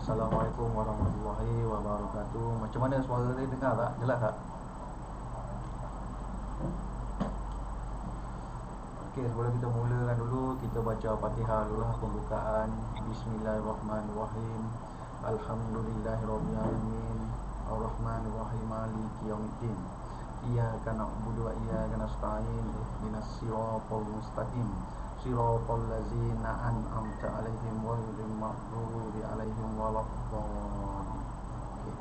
Assalamualaikum warahmatullahi wabarakatuh. Macam mana suara ni, dengar tak? Jelas tak? Okey, sebelum kita mulakan dulu, kita baca Fatihah dulu lah, pembukaan. Bismillahirrahmanirrahim. Alhamdulillahirabbil alamin. Arrahmanirrahim. Maliki yaumiddin. Iyyaka na'budu wa iyyaka nasta'in. Ihdinas siratal mustaqim. Siratal ladzina an'amta 'alaihim ghairil maghdubi 'alaihim waladdallin. Okey.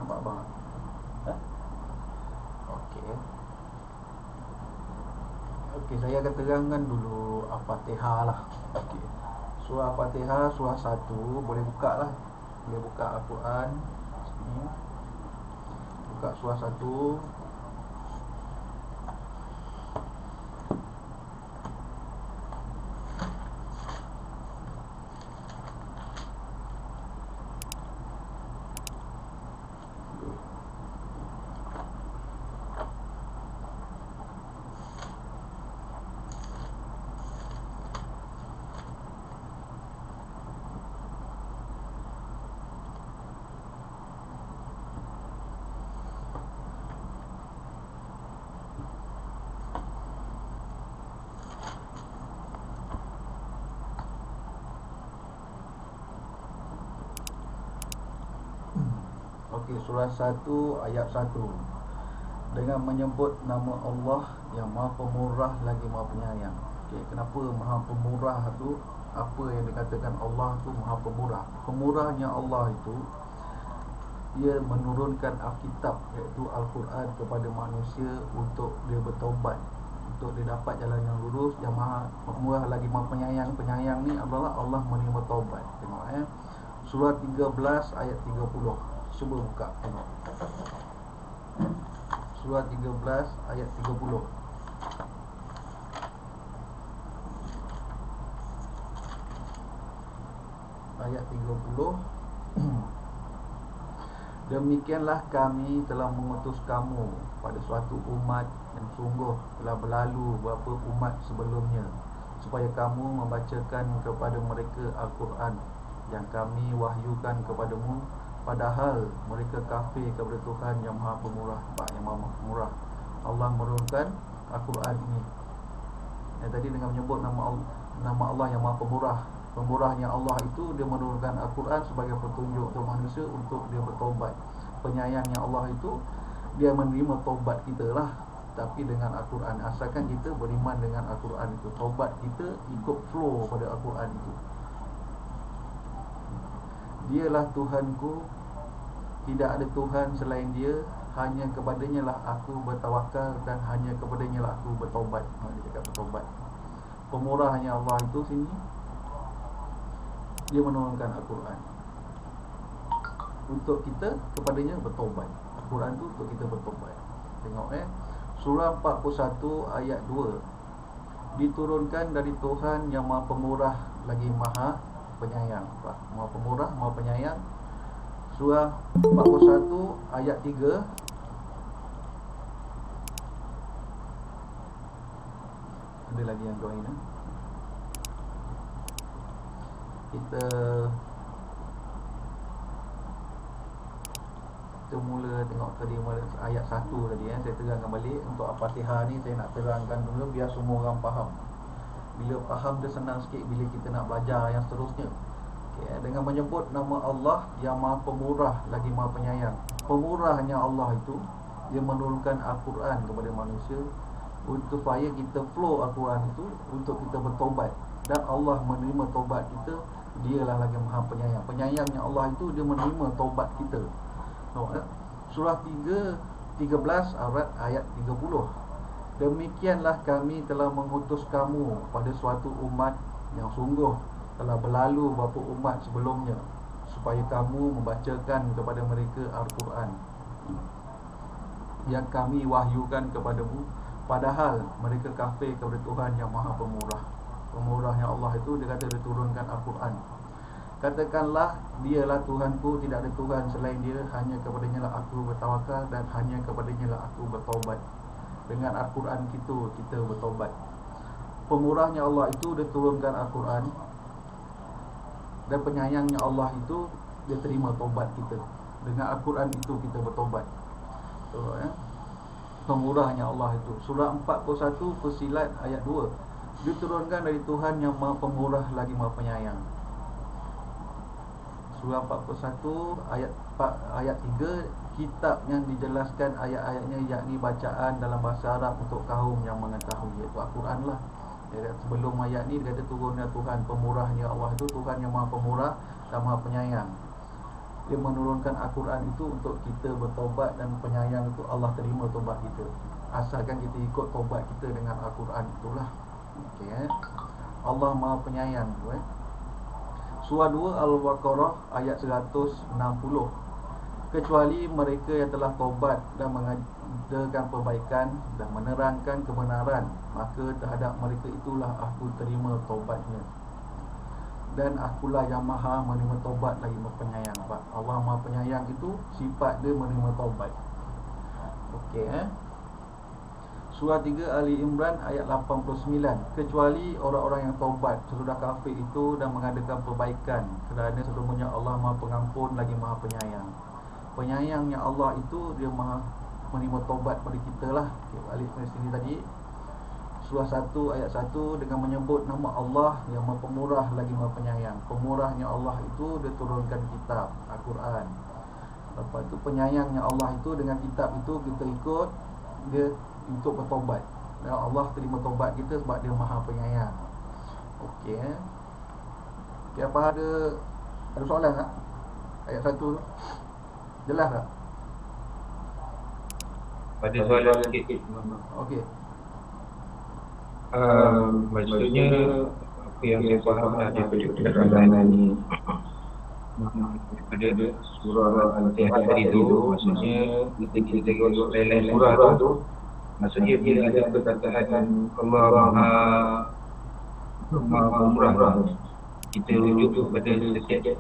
Nampak bang? Okey. Okey, saya akan terangkan dulu Al-Fatihah lah. Okey. Surah Al-Fatihah, surah 1, boleh buka lah. Boleh buka Al-Quran sini. Buka surah 1. Okey, surah 1 ayat 1. Dengan menyebut nama Allah yang Maha Pemurah lagi Maha Penyayang. Okey, kenapa Maha Pemurah tu? Apa yang dikatakan Allah tu Maha Pemurah? Pemurahnya Allah itu, dia menurunkan Alkitab, iaitu Al-Quran, kepada manusia untuk dia bertaubat, untuk dia dapat jalan yang lurus. Yang Maha Pemurah lagi Maha Penyayang. Penyayang ni adalah Allah menerima taubat. Tengok surah 13 ayat 30. Cuba buka, tengok. Surah 13 ayat 30. Ayat 30. Demikianlah kami telah mengutus kamu pada suatu umat yang sungguh telah berlalu beberapa umat sebelumnya, supaya kamu membacakan kepada mereka Al-Quran yang kami wahyukan kepadamu, padahal mereka kafir kepada Tuhan yang Maha Pemurah. Yang Maha Pemurah, Allah menurunkan Al-Quran ini. Yang tadi dengan menyebut nama Allah yang Maha Pemurah. Pemurahnya Allah itu, dia menurunkan Al-Quran sebagai petunjuk untuk manusia untuk dia bertaubat. Penyayangnya Allah itu, dia menerima taubat kita lah, tapi dengan Al-Quran. Asalkan kita beriman dengan Al-Quran itu, taubat kita ikut flow pada Al-Quran itu. Dialah Tuhanku, tidak ada Tuhan selain dia, hanya kepadanya lah aku bertawakal dan hanya kepadanya lah aku bertaubat. Dia cakap bertaubat. Pemurahnya Allah itu sini, dia menurunkan Al-Quran untuk kita kepadanya bertaubat. Al-Quran tu untuk kita bertaubat. Tengok surah 41 ayat 2. Diturunkan dari Tuhan yang Maha Pemurah lagi Maha Penyayang. Maha Pemurah, Maha Penyayang. Surah 41 ayat 3. Ada lagi yang join Kita mula tengok tadi ayat 1 tadi saya terangkan balik. Untuk Al-Fatihah ni saya nak terangkan dulu biar semua orang faham. Bila faham dia senang sikit bila kita nak belajar yang seterusnya. Dengan menyebut nama Allah yang Maha Pemurah lagi Maha Penyayang. Pemurahnya Allah itu, dia menurunkan Al-Quran kepada manusia untuk supaya kita flow Al-Quran itu untuk kita bertaubat. Dan Allah menerima taubat kita. Dialah lagi Maha Penyayang. Penyayangnya Allah itu, dia menerima taubat kita. Surah 13 ayat 30. Demikianlah kami telah mengutus kamu pada suatu umat yang sungguh telah berlalu beberapa umat sebelumnya, supaya kamu membacakan kepada mereka Al-Quran yang kami wahyukan kepadamu, padahal mereka kafir kepada Tuhan yang Maha Pemurah. Pemurahnya Allah itu, dia kata dia turunkan Al-Quran. Katakanlah, dialah Tuhanku, tidak ada Tuhan selain dia, hanya kepadanya lah aku bertawakal dan hanya kepadanya lah aku bertaubat. Dengan Al-Quran kita bertaubat. pemurahnya Allah itu dia turunkan Al-Quran, dan penyayangnya Allah itu dia terima taubat kita. Dengan Al-Quran itu kita bertaubat. Pemurahnya Allah itu. Surah 41 Fussilat ayat 2, diturunkan dari Tuhan yang Maha Pemurah lagi Maha Penyayang. Surah 41 ayat 3, kitab yang dijelaskan ayat-ayatnya, yakni bacaan dalam bahasa Arab untuk kaum yang mengetahui, iaitu Al-Quran lah. Sebelum ayat ni dia kata turunnya Tuhan pemurahnya Allah itu, Tuhan yang Maha Pemurah dan Maha Penyayang. Dia menurunkan Al-Quran itu untuk kita bertaubat, dan penyayang itu Allah terima taubat kita, asalkan kita ikut taubat kita dengan Al-Quran itulah. Okey, Allah Maha Penyayang tu, Surah 2 Al-Baqarah ayat 160, kecuali mereka yang telah taubat dan mengadakan perbaikan dan menerangkan kebenaran, maka terhadap mereka itulah aku terima taubatnya, dan akulah yang Maha menerima taubat lagi Maha Penyayang. Allah Maha Penyayang itu sifat dia menerima taubat. Okey, Surah 3 Ali Imran ayat 89, kecuali orang-orang yang taubat sesudah kafir itu dan mengadakan perbaikan, kerana sesungguhnya Allah Maha Pengampun lagi Maha Penyayang. Penyayangnya Allah itu dia Maha menerima taubat pada kita lah. Okay, balik ke sini tadi, Surah 1 ayat 1, dengan menyebut nama Allah yang Maha Pemurah lagi Maha Penyayang. Pemurahnya Allah itu dia turunkan kitab Al-Quran. Lepas tu penyayangnya Allah itu dengan kitab itu kita ikut, dia untuk bertaubat, dan Allah terima taubat kita sebab dia Maha Penyayang. Okey, okay, apa ada soalan tak? Ayat 1 tu jelas tak? Pada soalan sikit. Okey. Maksudnya apa yang saya faham daripada penjelasan ni, daripada surah Al-Fatihah tadi tu, maksudnya kita tengok lain-lain surah tu, maksudnya bila ada perkataan Allah Maha Pemurah, kita rujuk kepada setiap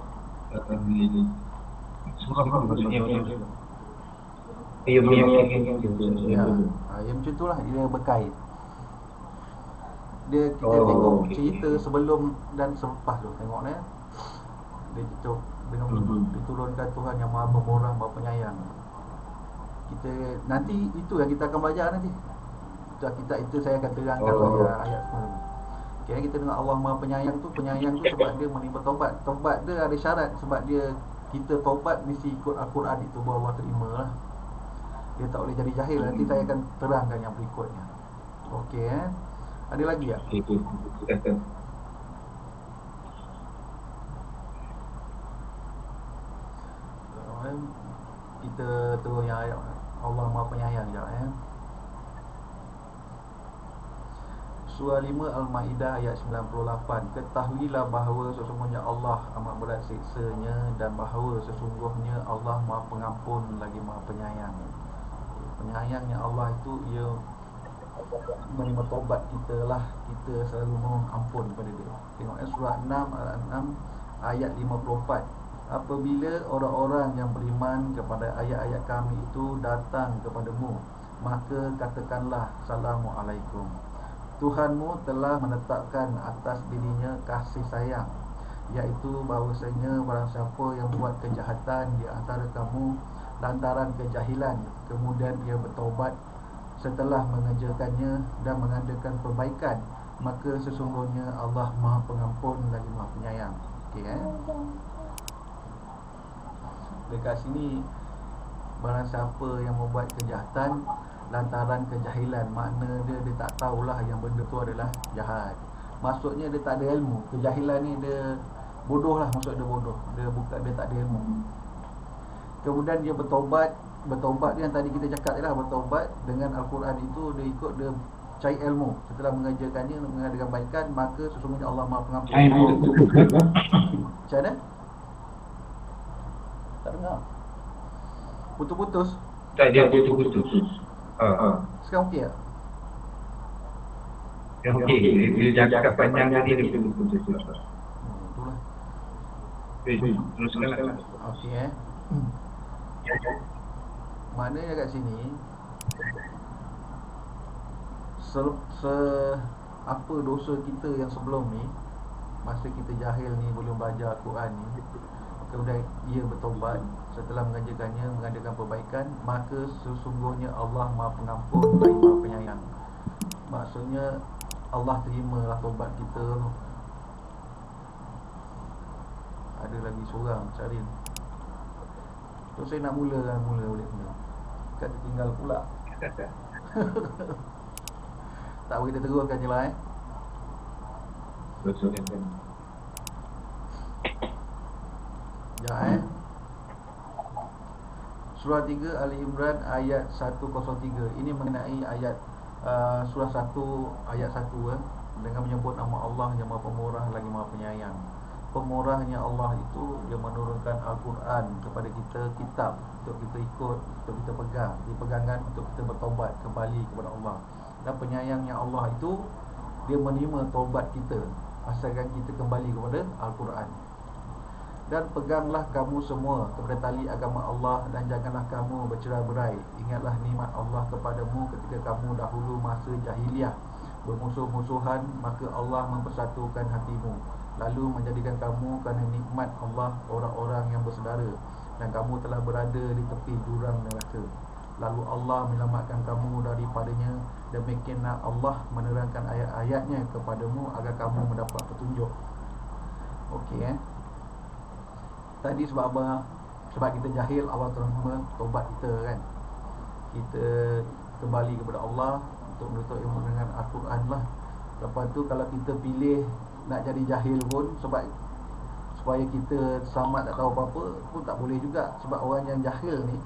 surah tu, maksudnya ia meyakinkan kita. Yang macam tu lah, dia berkait. Dia kita tengok cerita sebelum dan selepas tu, tengok ni dia cocok dengan diturunkan Tuhan yang Maha Pemurah, Maha Penyayang. Kita nanti itu yang kita akan belajar nanti. Kita itu saya akan terangkan ayat sebelum. Okay, kita dengar Allah Maha Penyayang tu, penyayang tu sebab dia menerima taubat. Taubat dia ada syarat, sebab dia kita taubat mesti ikut Al-Quran itu baru Allah terima lah. Dia tak boleh jadi jahil. Nanti saya akan terangkan yang berikutnya. Okey, ada lagi tak? Kita terus yang ayat Allah Maha Penyayang je. Surah 5 Al-Ma'idah ayat 98, ketahuilah bahawa sesungguhnya Allah amat berat siksanya, dan bahawa sesungguhnya Allah Maha Pengampun lagi Maha Penyayang. Penyayangnya Allah itu ia menerima taubat kita lah, kita selalu mohon ampun kepada dia. Tengok surah 6 Al-An'am ayat 54, apabila orang-orang yang beriman kepada ayat-ayat kami itu datang kepadamu, maka katakanlah Assalamualaikum. Tuhanmu telah menetapkan atas dirinya kasih sayang, iaitu bahawasanya barang siapa yang buat kejahatan di antara kamu lantaran kejahilan, kemudian ia bertaubat setelah mengerjakannya dan mengadakan perbaikan, maka sesungguhnya Allah Maha Pengampun lagi Maha Penyayang. Okey, dekat sini, barang siapa yang membuat kejahatan lantaran kejahilan, makna dia tak tahulah yang benda tu adalah jahat. Maksudnya dia tak ada ilmu. Kejahilan ni dia bodoh lah, maksud dia bodoh. Dia tak ada ilmu. Kemudian dia bertaubat dia yang tadi kita cakap lah, bertaubat dengan Al-Quran itu, dia ikut, dia cari ilmu. Setelah mengajarkannya, mengadakan baikan, maka sesungguhnya Allah Maha Pengampun. Macam mana? Tak dengar. Putus-putus. Tak, dia putus-putus. Sekarang okey tak? Okey, bila cakap panjang tadi dia putus-putus. Itulah. Teruskan. Okey, maknanya kat sini apa dosa kita yang sebelum ni, masa kita jahil ni, belum belajar Quran ni, kemudian ia bertobat setelah mengerjakannya, mengadakan perbaikan, maka sesungguhnya Allah Maha Pengampun lagi Maha Penyayang. Maksudnya Allah terimalah taubat kita. Ada lagi seorang cari. So saya nak mula boleh kena. Kata tinggal pula. Tak boleh, kita teruskan je lah Betul. Ya Surah 3 Ali Imran ayat 103. Ini mengenai ayat surah 1 ayat 1 dengan menyebut nama Allah yang Maha Pemurah lagi Maha Penyayang. Pemurahnya Allah itu dia menurunkan Al-Quran kepada kita, kitab untuk kita ikut, untuk kita pegang, dipegangkan untuk kita bertaubat kembali kepada Allah. Dan penyayangnya Allah itu dia menerima taubat kita asalkan kita kembali kepada Al-Quran. Dan peganglah kamu semua kepada tali agama Allah, dan janganlah kamu bercerai-berai. Ingatlah nikmat Allah kepadamu ketika kamu dahulu masa jahiliah bermusuh-musuhan, maka Allah mempersatukan hatimu, lalu menjadikan kamu kerana nikmat Allah orang-orang yang bersaudara, dan kamu telah berada di tepi jurang neraka. Lalu Allah menyelamatkan kamu daripadanya. Demikianlah Allah menerangkan ayat-ayatnya kepadamu agar kamu mendapat petunjuk. Okey Tadi sebab apa? Sebab kita jahil, Allah terima taubat kita kan. Kita kembali kepada Allah untuk menuntut ilmu dengan Al-Quran lah. Lepas tu kalau kita pilih nak jadi jahil pun, sebab supaya kita selamat tak tahu apa-apa pun tak boleh juga. Sebab orang yang jahil ni,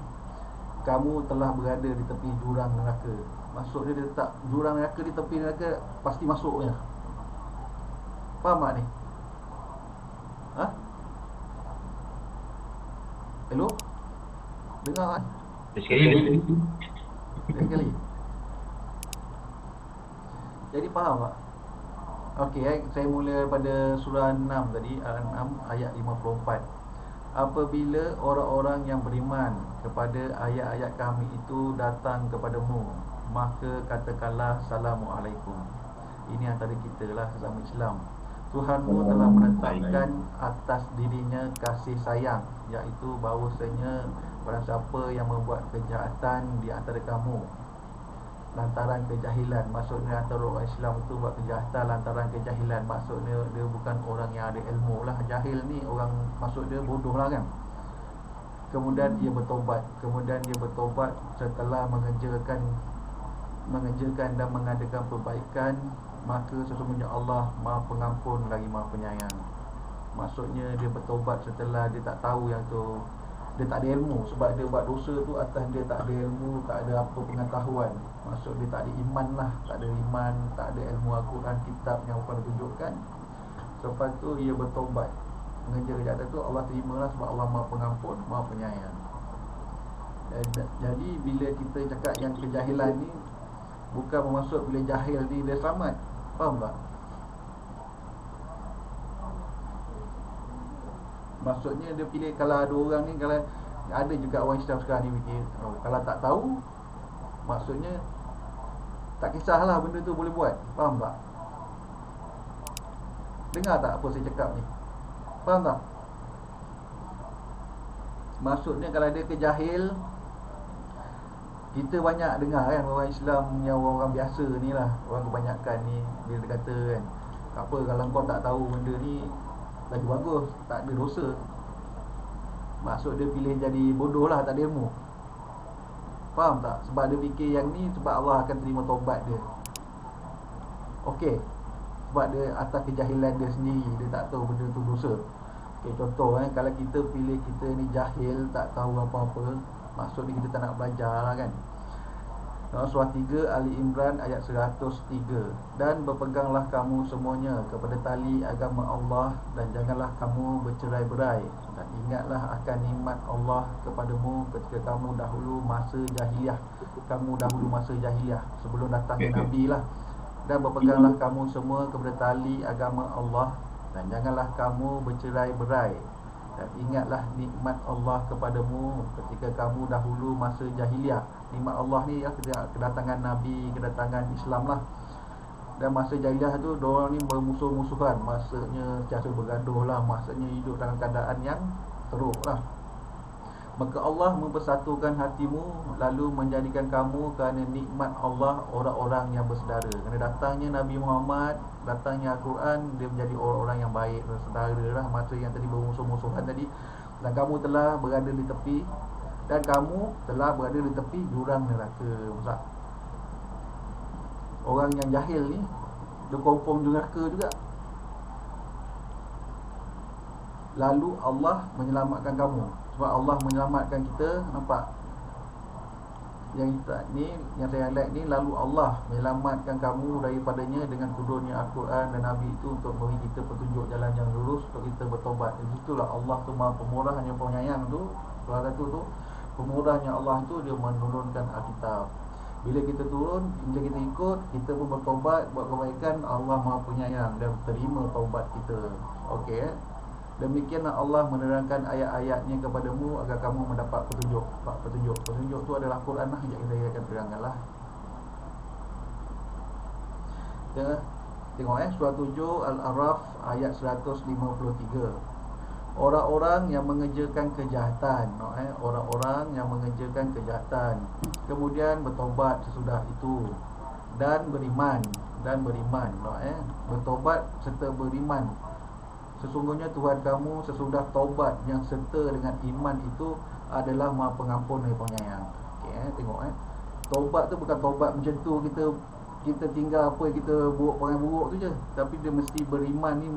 kamu telah berada di tepi jurang neraka. Maksudnya dia letak jurang neraka di tepi neraka, pasti masuknya. Faham tak ni? Ha? Hello? Dengar kan? Sekali. Jadi faham tak? Okey, saya mula pada surah 6 tadi, 6 ayat 54. Apabila orang-orang yang beriman kepada ayat-ayat kami itu datang kepadamu, maka katakanlah Assalamualaikum. Ini antara kita lah sesama Islam. Tuhanmu telah menetapkan atas dirinya kasih sayang, iaitu bahawasanya barang siapa yang membuat kejahatan di antara kamu lantaran kejahilan, maksudnya antara orang Islam itu buat kejahatan lantaran kejahilan, maksudnya dia bukan orang yang ada ilmu lah. Jahil ni orang, maksud dia bodoh lah kan. Kemudian dia bertobat setelah mengerjakan dan mengadakan perbaikan, maka sesungguhnya Allah Maha Pengampun lagi Maha Penyayang. Maksudnya dia bertobat setelah dia tak tahu yang tu, dia tak ada ilmu. Sebab dia buat dosa tu atas dia tak ada ilmu, tak ada apa pengetahuan. Maksud dia tak ada iman lah, tak ada iman, tak ada ilmu Al-Quran, kitab yang Allah tunjukkan. Lepas tu ia bertobat, mengerja kejahatan tu, Allah terimalah sebab Allah Maha Pengampun, Maha Penyayang. Jadi bila kita cakap yang kejahilan ni, bukan bermaksud bila jahil ni dia selamat. Faham tak? Maksudnya dia pilih, kalau ada orang ni, kalau ada juga orang Islam sekarang ni fikir, kalau tak tahu, maksudnya tak kisahlah benda tu boleh buat. Faham tak? Dengar tak apa saya cakap ni? Faham tak? Maksudnya kalau ada kejahil, kita banyak dengar kan orang Islam yang orang biasa ni lah, orang kebanyakan ni, dia kata kan, apa kalau kau tak tahu benda ni lagi bagus, tak ada dosa. Maksud dia pilih jadi bodoh lah, tak ada ilmu. Faham tak? Sebab dia fikir yang ni sebab Allah akan terima taubat dia. Okey, sebab dia atas kejahilan dia sendiri, dia tak tahu benda tu dosa. Okey, contoh kalau kita pilih kita ni jahil, tak tahu apa-apa, maksudnya kita tak nak belajar lah kan. Surah 3 Ali Imran ayat 103. Dan berpeganglah kamu semuanya kepada tali agama Allah, dan janganlah kamu bercerai-berai, dan ingatlah akan nikmat Allah kepadamu ketika kamu dahulu masa jahiliah, sebelum datangnya Nabi lah. Dan berpeganglah kamu semua kepada tali agama Allah, dan janganlah kamu bercerai-berai, dan ingatlah nikmat Allah kepadamu ketika kamu dahulu masa jahiliah. Nikmat Allah ni ya, kedatangan Nabi, kedatangan Islam lah. Dan masa jahiliah tu diorang ni bermusuh-musuhan, maksudnya sentiasa bergaduh lah, maksudnya hidup dalam keadaan yang teruk lah. Maka Allah mempersatukan hatimu, lalu menjadikan kamu kerana nikmat Allah orang-orang yang bersaudara. Kerana datangnya Nabi Muhammad, datangnya Al-Quran, dia menjadi orang-orang yang baik, bersaudara lah. Masa yang tadi bermusuh-musuhan tadi, dan kamu telah berada di tepi, dan kamu telah berada di tepi jurang neraka. Maksud orang yang jahil ni, dia confirm neraka juga. Lalu Allah menyelamatkan kamu. Sebab Allah menyelamatkan kita. Nampak? Yang kita ni, yang saya highlight ni, lalu Allah menyelamatkan kamu daripadanya dengan turunnya Al-Quran dan Nabi itu untuk beri kita petunjuk jalan yang lurus untuk kita bertobat. Itulah Allah tu Maha Pemurah, Hanya Penyayang tu. Salah satu tu pemurahnya Allah tu, dia menurunkan Alkitab. Bila kita turun, bila kita ikut, kita pun bertobat, buat kebaikan, Allah Maha Penyayang dan terima taubat kita. Okey. Demikianlah Allah menerangkan ayat-ayatnya kepadamu agar kamu mendapat petunjuk. Petunjuk tu adalah Quran lah, yang saya akan terangkan lah. Kita tengok surah 7 Al-A'raf ayat 153. Orang-orang yang mengerjakan kejahatan, orang-orang yang mengerjakan kejahatan, kemudian bertobat sesudah itu dan beriman, bertobat serta beriman. Sesungguhnya Tuhan kamu sesudah taubat yang serta dengan iman itu adalah Maha Pengampun dan Penyayang. Okey, tengok taubat tu bukan taubat macam tu kita tinggal apa yang kita buat perangai buruk tu je, tapi dia mesti beriman ni,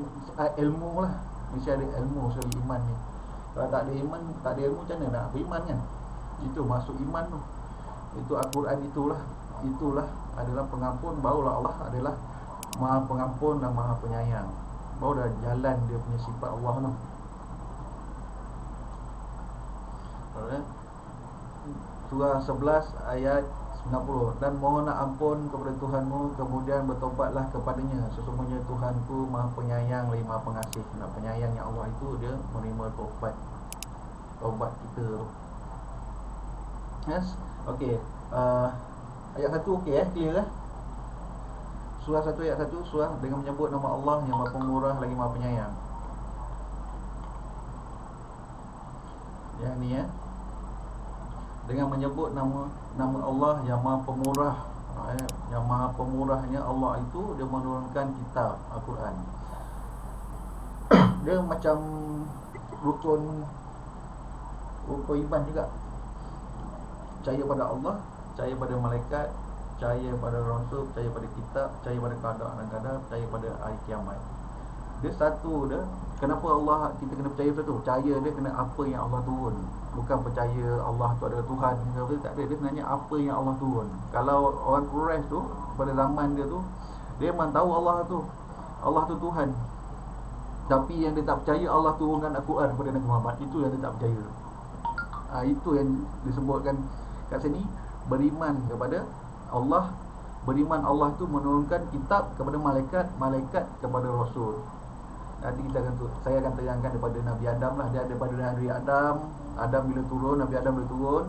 ilmu lah. Mesti ada ilmu soal iman ni. Kalau tak ada iman, tak ada ilmu, macam mana nak beriman kan? Itu masuk iman tu. Itu Al-Quran itulah adalah pengampun, barulah Allah adalah Maha Pengampun dan Maha Penyayang. Baru dah jalan dia punya sifat Allah tu. Alright. Surah 11 ayat 90. Dan mohonlah ampun kepada Tuhanmu, kemudian bertobatlah kepadanya. Sesungguhnya Tuhanku Maha Penyayang lagi Maha Pengasih. Nah, penyayangnya Allah itu dia menerima taubat kita tu. Yes. Okey. Ayat 1 okey clear Surah 1 ayat 1, surah dengan menyebut nama Allah yang Maha Pemurah lagi Maha Penyayang. Yang ni dengan menyebut nama Allah yang Maha Pemurah. Yang Maha Pemurahnya Allah itu, dia menurunkan kitab Al-Quran. Dia macam rukun iman juga. Percaya pada Allah, percaya pada malaikat, percaya pada Rasul, percaya pada kitab, percaya pada qada dan qadar, percaya pada hari kiamat. Dia satu dia. Kenapa Allah kita kena percaya satu? Percaya dia kena apa yang Allah turun. Bukan percaya Allah tu adalah Tuhan ke apa, tak ada. Dia sebenarnya apa yang Allah turun. Kalau orang Quraisy tu pada zaman dia tu, dia memang tahu Allah tu Tuhan. Tapi yang dia tak percaya Allah turunkan Al-Quran kepada Nabi Muhammad, itu yang dia tak percaya. Itu yang disebutkan kat sini, beriman kepada Allah. Beriman Allah itu menurunkan kitab kepada malaikat kepada Rasul. Nanti saya akan terangkan daripada Nabi Adam lah. Dia daripada Nabi Adam bila turun, Nabi Adam bila turun,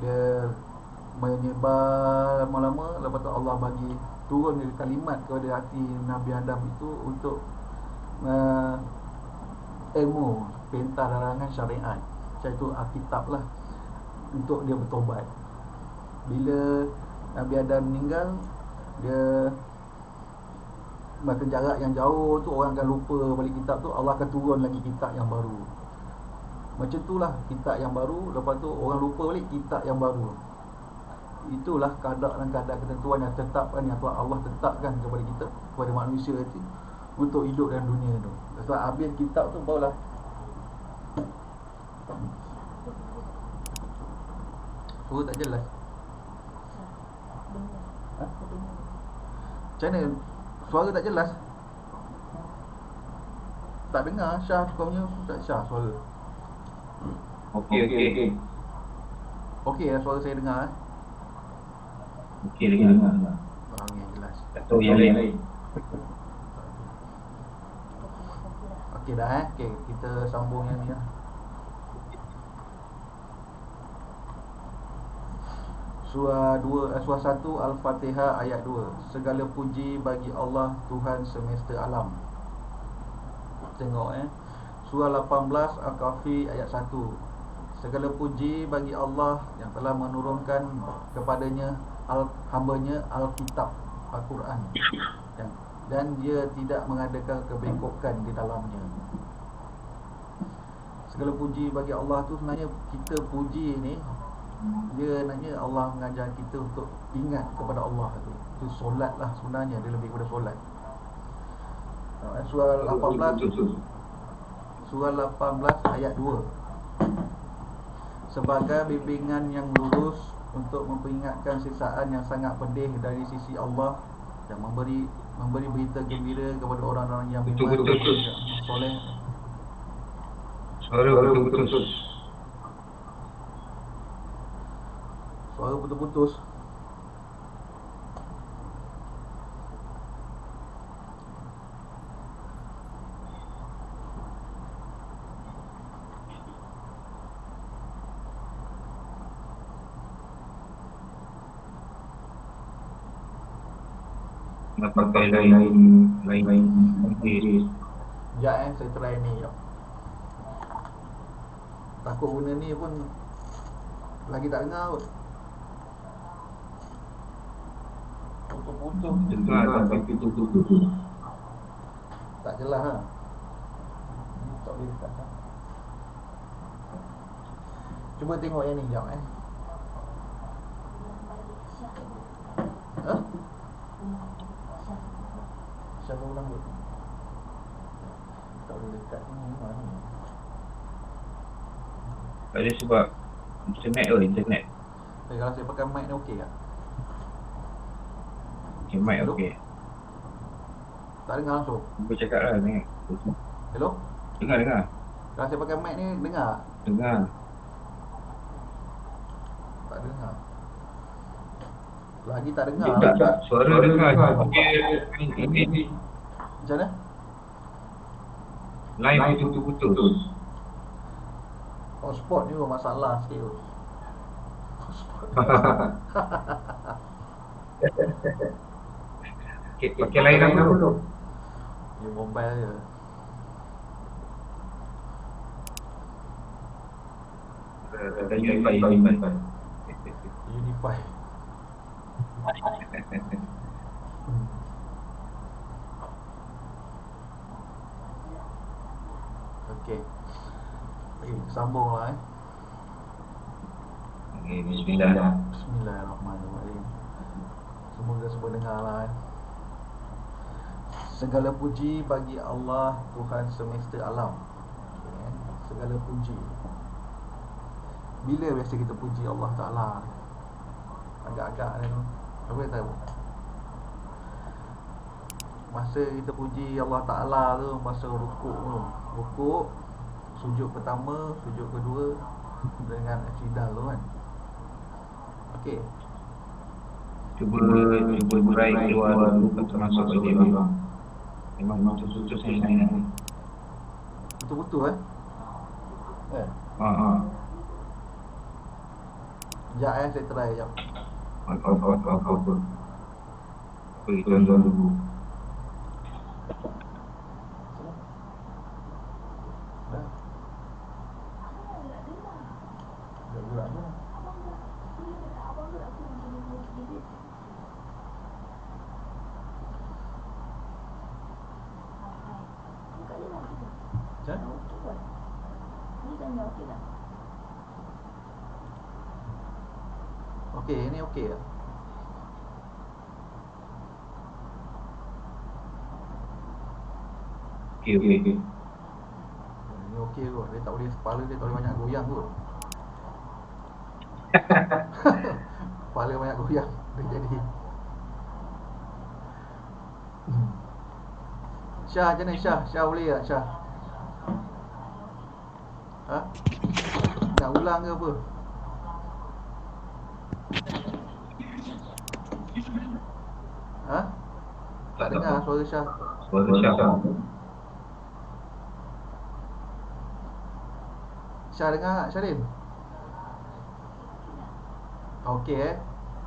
dia menyebar lama-lama. Lepas tu Allah bagi turun kalimat kepada hati Nabi Adam itu untuk ilmu, perintah larangan syariat. Macam itu Alkitab lah, untuk dia bertobat. Bila Nabi Adam meninggal, dia makan jarak yang jauh tu, orang akan lupa balik kitab tu. Allah akan turun lagi kitab yang baru. Macam itulah kitab yang baru. Lepas tu orang lupa balik kitab yang baru. Itulah kadar dan kadar ketentuan yang tetapkan, yang Tuhan Allah tetapkan kepada kita, kepada manusia itu, untuk hidup dalam dunia tu. Sebab habis kitab tu barulah suara tak jelas. Macam mana? Suara tak jelas. Tak dengar Syah kau punya. Tak Syah suara. Okey. Okey lah suara saya dengar. Okey dengar. Yang jelas. Tak tahu yang lain. Okey dah Okey, kita sambung yang ni lah. Surah 1 Al-Fatihah ayat 2. Segala puji bagi Allah Tuhan semesta alam. Tengok Surah 18 Al-Kahfi ayat 1. Segala puji bagi Allah yang telah menurunkan kepadanya hambanya Alkitab Al-Quran, dan dia tidak mengadakan kebengkokan di dalamnya. Segala puji bagi Allah tu sebenarnya kita puji ni, dia nanya Allah mengajar kita untuk ingat kepada Allah tu. Itu solat lah sebenarnya, dia lebih kepada solat. Surah 18 ayat 2. Sebagai bimbingan yang lurus untuk memperingatkan sisaan yang sangat pedih dari sisi Allah, dan memberi berita gembira kepada orang-orang yang beriman dan soleh. Suara putus. Suara putus-putus. Nak pakai lain Sekejap saya try ni jap. Takut guna ni pun lagi tak dengar kot. Putus-putus. dengar tapi putus. Tak jelas lah. Tak boleh dekat. Cuba tengok yang ni jap Ha? Siapa ulang kot? Tak boleh dekat ni mana? Ada sebab internet. Kalau saya pakai mic ni okey tak? Mic Hello? okey. Tak dengar langsung? Cuba cakap lah ni. Hello? Dengar. Kalau saya pakai mic ni dengar? Dengar. Tak dengar. Lagi tak dengar. Tak. Suara dengar. Macam mana? Line putus. Hotspot ni masalah sikit tu. Pakai line apa tu? Dia mobile je. Ada Unify. Unify. Okey. Sambung lah Okay, bismillah. Bismillahirrahmanirrahim. Semoga semua dengar lah Segala puji bagi Allah Tuhan semesta alam. Okay. Segala puji. Bila biasa kita puji Allah Ta'ala? Agak-agak ni apa kita tahu? Masa kita puji Allah Ta'ala tu masa rukuk tu. Rukuk, sujud pertama, sujud kedua dengan i'tidal tu kan. Okey. Cuba berai keluar dulu termasuk bagi memang putus ni. Betul-betul Ha. Sekejap saya try sekejap. Apa. Bagi tuan-tuan dulu. Dah. Dah bulat tu. Okey, ini okey tak? Okey. Ini okey kot. Dia tak boleh, kepala dia tak boleh banyak goyang kot. Kepala banyak goyang dia jadi. Syah macam mana Syah? Syah boleh tak Syah? Ha? Nak ulang ke apa? Ha? Tak dengar suara Syah. Suara Syah. Syah dengar tak Syahrin? Okey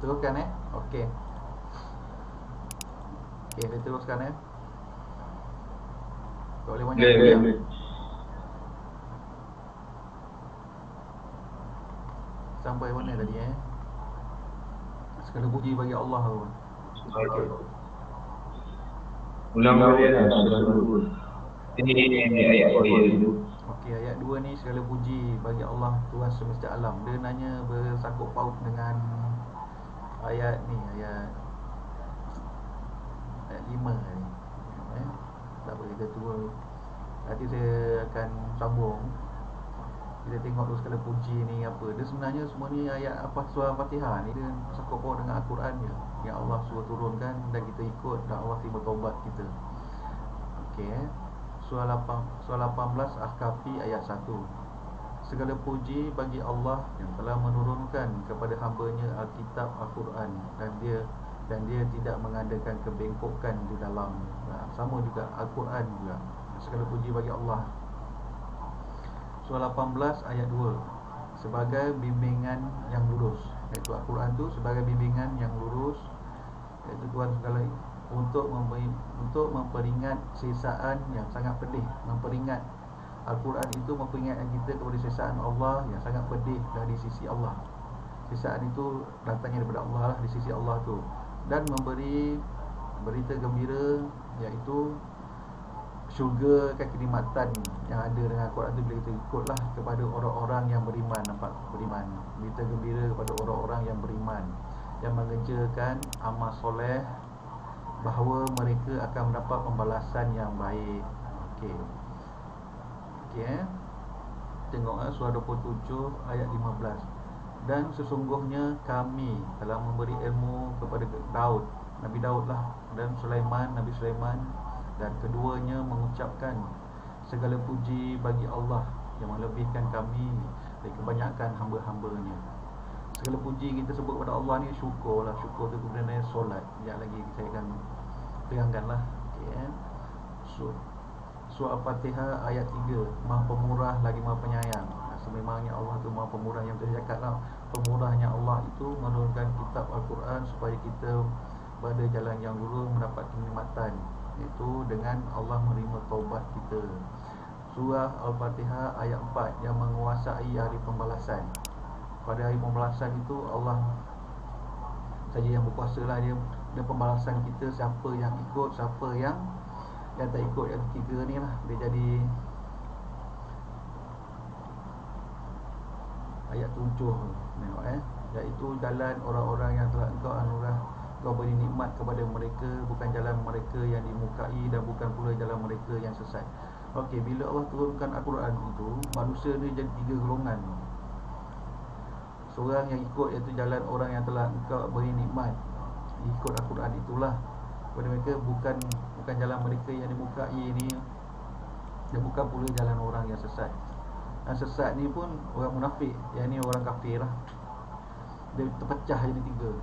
Teruskan Okey. Okey, saya teruskan tak boleh banyak Boleh. Sampai mana tadi Segala puji bagi Allah tu. Okey. Ulang balik surah 2. Ini ayat itu. Okey, ayat 2 ni segala puji bagi Allah Tuhan semesta alam. Dia nanya bersangkut paut dengan ayat ni, ayat 5 ni. Tak apa, kita tunggu. Nanti saya akan sambung. Kita tengok dulu segala puji ni apa. Dia sebenarnya semua ni ayat apa surah Al-Fatihah ni dia sangkut paut dengan Al-Quran je. Yang Allah suruh turunkan dan kita ikut dan Allah terima taubat kita. Okey Surah 18 Al-Kahfi ayat 1. Segala puji bagi Allah yang telah menurunkan kepada hamba-Nya Alkitab Al-Quran dan dia tidak mengadakan kebengkokan di dalamnya. Sama juga Al-Quran juga. Segala puji bagi Allah. Surah 18 ayat 2. Sebagai bimbingan yang lurus, iaitu Al-Quran tu sebagai bimbingan yang lurus, iaitu Tuhan segala untuk memperingat sisaan yang sangat pedih. Memperingat Al-Quran itu memperingatkan kita kepada sisaan Allah yang sangat pedih dari sisi Allah. Sisaan itu datangnya daripada Allah lah, di sisi Allah tu. Dan memberi berita gembira, iaitu syurga kenikmatan yang ada dengan Al-Quran tu bila kita ikutlah kepada orang-orang yang beriman. Nampak? Beriman. Berita gembira kepada orang-orang yang beriman, yang mengerjakan amal soleh, bahawa mereka akan mendapat pembalasan yang baik. Okey. Tengok surah 27 ayat 15. Dan sesungguhnya kami telah memberi ilmu kepada Daud, Nabi Daud lah, dan Sulaiman, Nabi Sulaiman, dan keduanya mengucapkan segala puji bagi Allah yang melebihkan kami dari kebanyakan hamba-hambanya. Segala puji kita sebut kepada Allah ni syukur lah. Syukur tu kemudian solat. Sekejap lagi saya akan terangkan lah. Surah Al-Fatihah ayat 3. Maha pemurah lagi maha penyayang. Sememangnya Allah tu maha pemurah. Yang saya cakap lah, pemurahnya Allah itu menurunkan kitab Al-Quran supaya kita pada jalan yang lurus mendapat kenikmatan, iaitu dengan Allah menerima taubat kita. Surah Al-Fatihah ayat 4. Yang menguasai hari pembalasan. Pada hari pembalasan itu Allah saja yang berkuasa lah. Dia pembalasan kita, siapa yang ikut, siapa yang tak ikut. Yang tiga ni lah dia jadi ayat 7. Tengok iaitu jalan orang-orang yang telah engkau anugerah, engkau beri nikmat kepada mereka, bukan jalan mereka yang dimukai dan bukan pula jalan mereka yang sesat. Okey, bila Allah turunkan Al-Quran itu, manusia ni jadi 3 golongan. Seorang yang ikut, iaitu jalan orang yang telah engkau beri nikmat, ikut Al-Quran itulah kepada mereka, bukan jalan mereka yang dimukai ni, dan bukan pula jalan orang yang sesat. Dan sesat ni pun orang munafik, yang ni orang kafir lah. Dia terpecah jadi 3.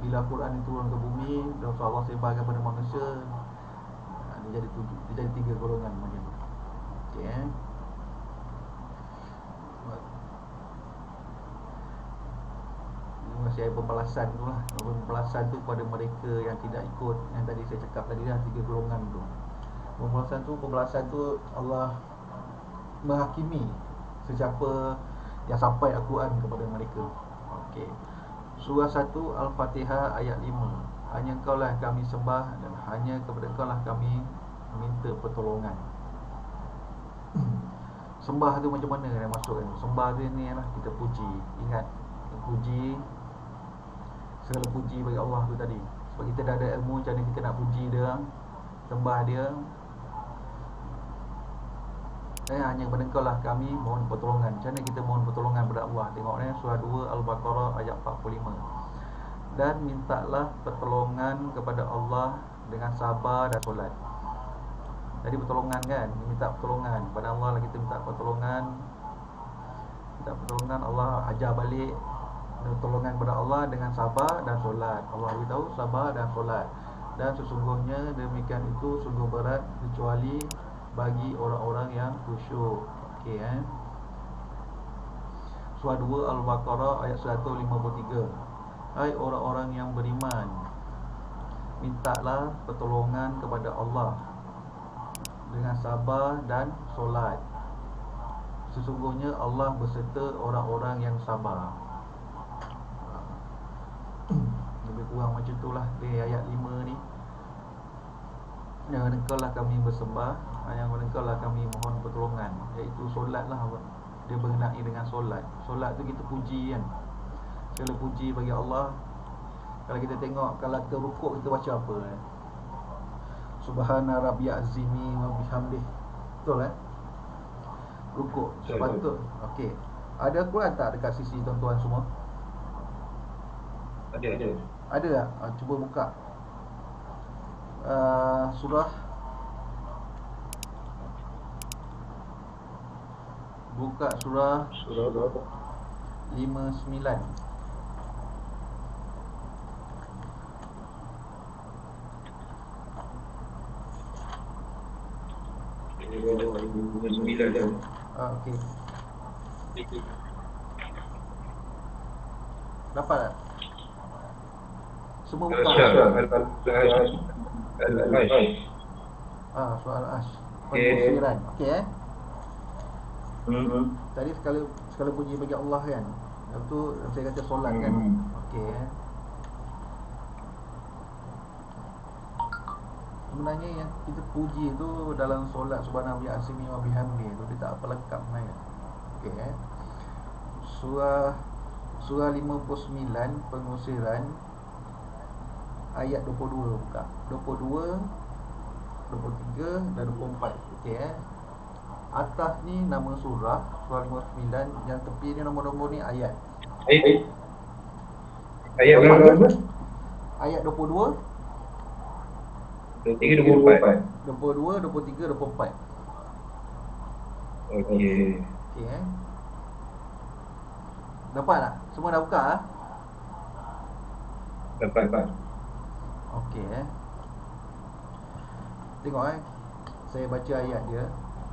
Bila Al-Quran itu turun ke bumi dan Allah sebarkan kepada manusia, dia jadi 3 golongan macam tu. Okey masih ada pembalasan tu lah. Pembalasan tu pada mereka yang tidak ikut, yang tadi saya cakap tadi lah, 3 golongan tu. Pembalasan tu Allah menghakimi sesiapa yang sampai Al-Quran kepada mereka. Okey. Surah 1 Al-Fatihah ayat 5. Hanya Engkau lah kami sembah dan hanya kepada Engkau lah kami minta pertolongan. Sembah tu macam mana yang masukkan? Sembah tu ni lah kita puji. Ingat, puji, segala puji bagi Allah tu tadi. Sebab kita dah ada ilmu macam mana kita nak puji dia, sembah dia. Hanya kepada Engkau lah kami mohon pertolongan. Macam mana kita mohon pertolongan kepada Allah? Tengok surah 2 Al-Baqarah ayat 45. Dan mintalah pertolongan kepada Allah dengan sabar dan solat. Jadi pertolongan kan, minta pertolongan kepada Allah lah, kita minta pertolongan. Minta pertolongan, Allah ajar balik pertolongan kepada Allah dengan sabar dan solat. Allah beritahu sabar dan solat. Dan sesungguhnya demikian itu sungguh berat kecuali bagi orang-orang yang khusyuk. Okey Surah 2 Al-Baqarah ayat 153. Hai orang-orang yang beriman, mintalah pertolongan kepada Allah dengan sabar dan solat. Sesungguhnya Allah berserta orang-orang yang sabar. Lebih kurang macam itulah di ayat 5 ni. Yang engkau lah kami bersembah, yang engkau lah kami mohon pertolongan, iaitu solat lah. Dia berkenaan dengan solat. Solat tu kita puji kan, segala puji bagi Allah. Kalau kita tengok, kalau kita rukuk, kita baca apa Subhana Rabbi Azimi wa bihamdih. Betul rukuk sepatut. Okey, ada Quran tak dekat sisi tuan-tuan semua? Ada. Ada tak? Cuba buka surah, buka surah 59. Okey. Dapat tak? Semua buka. Surah Al-Ash. Pengusiran. Okey Tadi sekali puji bagi Allah kan. Lepas tu saya kata solat kan. Okey Sebenarnya yang kita puji tu dalam solat Subhanahu wa ta'ala wa bihamdi tu dia tak apa lengkap sebenarnya. Okey Surah 59 pengusiran ayat 22 buka. 22, 23 dan 24. Okey Atas ni nama surah 59, yang tepi ni nombor-nombor ni ayat. Ayat berapa? Ayat 22, 23, 24. 22, 23, 24. Okey. Okey Dapat tak? Semua dah buka Dapat. Okey Tengok saya baca ayat dia.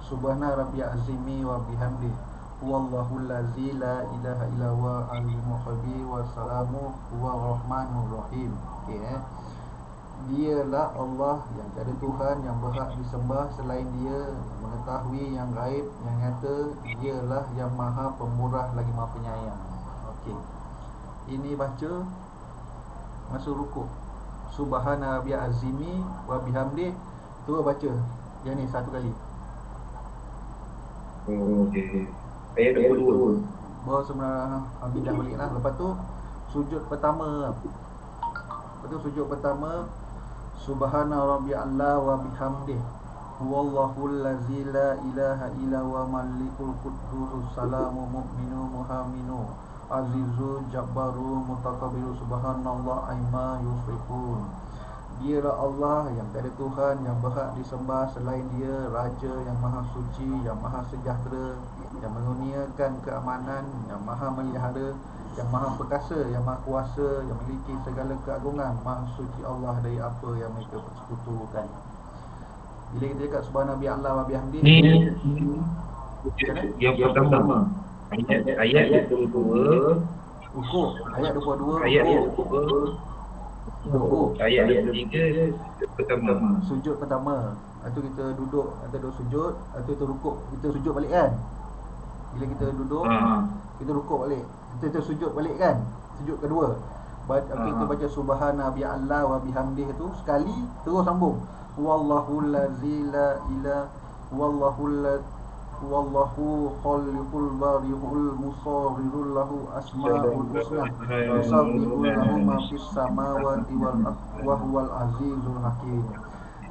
Subhana Rabbi Azimi wa bihamdih Huwallahul lazi la ilaha illa huwa alimul khabir wa salamu huwa rahmanur rahim. Okey Dialah Allah yang tiada Tuhan yang berhak disembah selain Dia, yang mengetahui yang gaib, yang nyata. Dialah yang maha pemurah lagi maha penyayang. Okey ini baca masa rukuk. Subhana Rabbi Azimi wa bihamdih. Tu baca yang ni satu kali. Okey. Ayat 22. Bawa sebenarnya ambil dah balik lah. Lepas tu sujud pertama. Subhana Rabbi Allah wa bihamdih Huwallahul lazi la ilaha illa wa malikul quddus salamu mu'minu muhaminu azizu jabbaru mutakabiru subhanallah aima yusrifun. Dialah Allah yang tiada Tuhan yang berhak disembah selain Dia, Raja yang maha suci, yang maha sejahtera, yang mengurniakan keamanan, yang maha melihara, yang maha perkasa, yang maha kuasa, yang memiliki segala keagungan. Maha suci Allah dari apa yang mereka persekutukan. Bila kita dekat subhana bi Allah wa bihamdi ni yang pertama ayat 22 rukuk, ayat 22 ayat rukuk, ayat 23 pertama sujud pertama. Atau kita duduk, atau duduk sujud, atau kita rukuk, kita sujud balik kan. Bila kita duduk kita rukuk balik, kita sujud balik kan. Sujud kedua kita baca subhana bi Allah wa bihamdih tu sekali, terus sambung wallahul lazi la ilaha wallahu khaliqul bari'ul musawwirul lahu asmaul husna yusabbihu lahu ma fis samawati wal ardi wa huwal azizul hakim.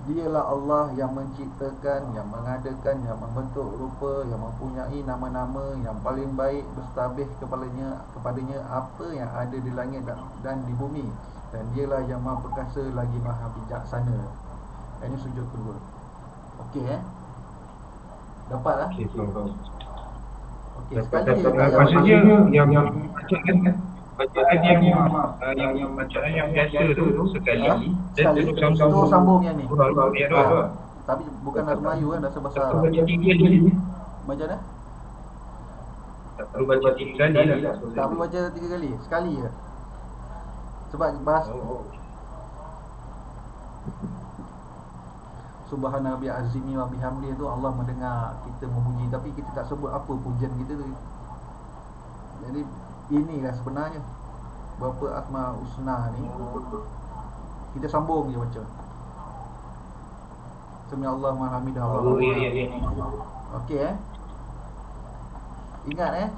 Dialah Allah yang menciptakan, yang mengadakan, yang membentuk rupa, yang mempunyai nama-nama yang paling baik bertabih kepadanya apa yang ada di langit dan di bumi, dan dialah yang maha perkasa lagi maha bijaksana. Ini sujud kedua. Okey dapat lah. Okey sekali maksudnya yang bacaan yang bacaan yang biasa tu sekali dan terus sambung yang ni. Tapi bukan bahasa Melayu kan, bahasa bahasa Arab. baca 3 kali. Macam mana? Tak perlu baca 3 kali lah. Tak perlu baca 3 kali, sekali je. Sebab bahas Subhana Rabbi Azimi wa bihamdi tu Allah mendengar kita memuji, tapi kita tak sebut apa pujian kita tu. Jadi ini kan sebenarnya berapa asma husna ni kita sambung je baca. Subhanallah wa hamidah Allah. Okey ingat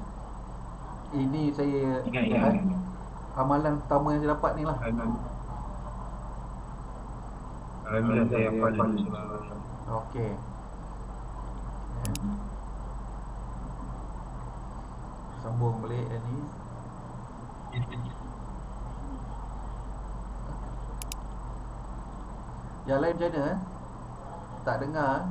ini saya ingat. Amalan pertama yang saya dapat ni lah. Alhamdulillah saya hafal. Okey. Sambung balik ni. Yang lain macam mana? Tak dengar.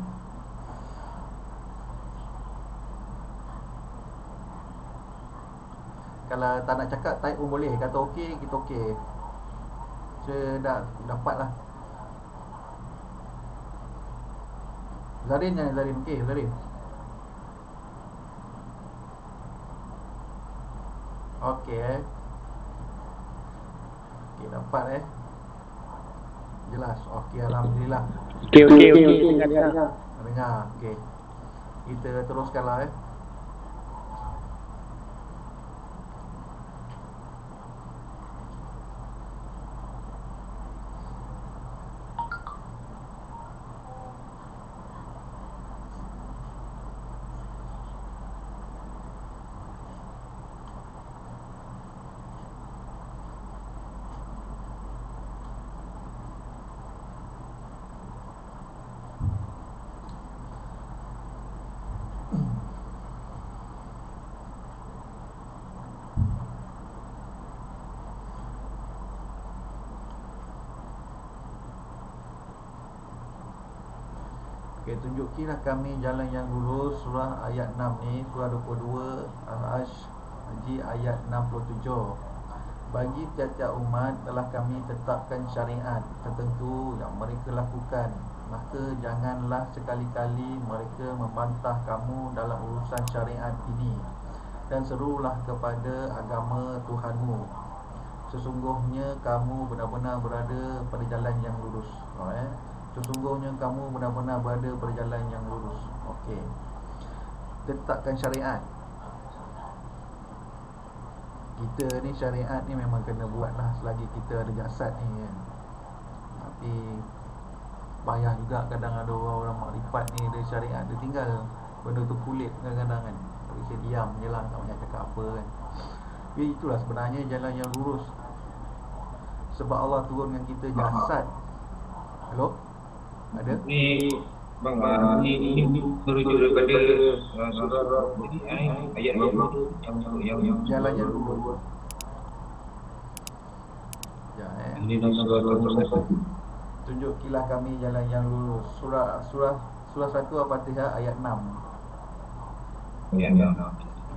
Kalau tak nak cakap type pun boleh. Kata okey, kita okey. Saya dah dapat lah. Zarin jangan Zarin. Okey Zarin. Okey okey dapat jelas. Okey alhamdulillah. Okey dengar. Dengar. Okey. Kita teruskanlah Okey, tunjukilah kami jalan yang lurus. Surah ayat 6 ni, surah 22 Al-Hajj ayat 67. Bagi tiap-tiap umat telah kami tetapkan syariat tertentu yang mereka lakukan, maka janganlah sekali-kali mereka membantah kamu dalam urusan syariat ini, dan serulah kepada agama Tuhanmu. Sesungguhnya kamu benar-benar berada pada jalan yang lurus. Sesungguhnya kamu benar-benar berada pada jalan yang lurus. Okey. Tetapkan syariat. Kita ni syariat ni memang kena buat lah selagi kita ada jasad ni kan. Tapi payah juga kadang ada orang-orang makrifat ni, dia syariat dia tinggal benda tu kulit kadang-kadang kan. Tapi saya diam je lah, tak banyak cakap apa kan. Jadi itulah sebenarnya jalan yang lurus. Sebab Allah turunkan kita jasad. Hello? Ada? Ni bang, ini merujuk daripada surah ayat 20 yang jalan yang lurus. Ya ini surah tunjukilah kami jalan yang lurus. Surah 1 Al-Fatihah ayat 6. Ya.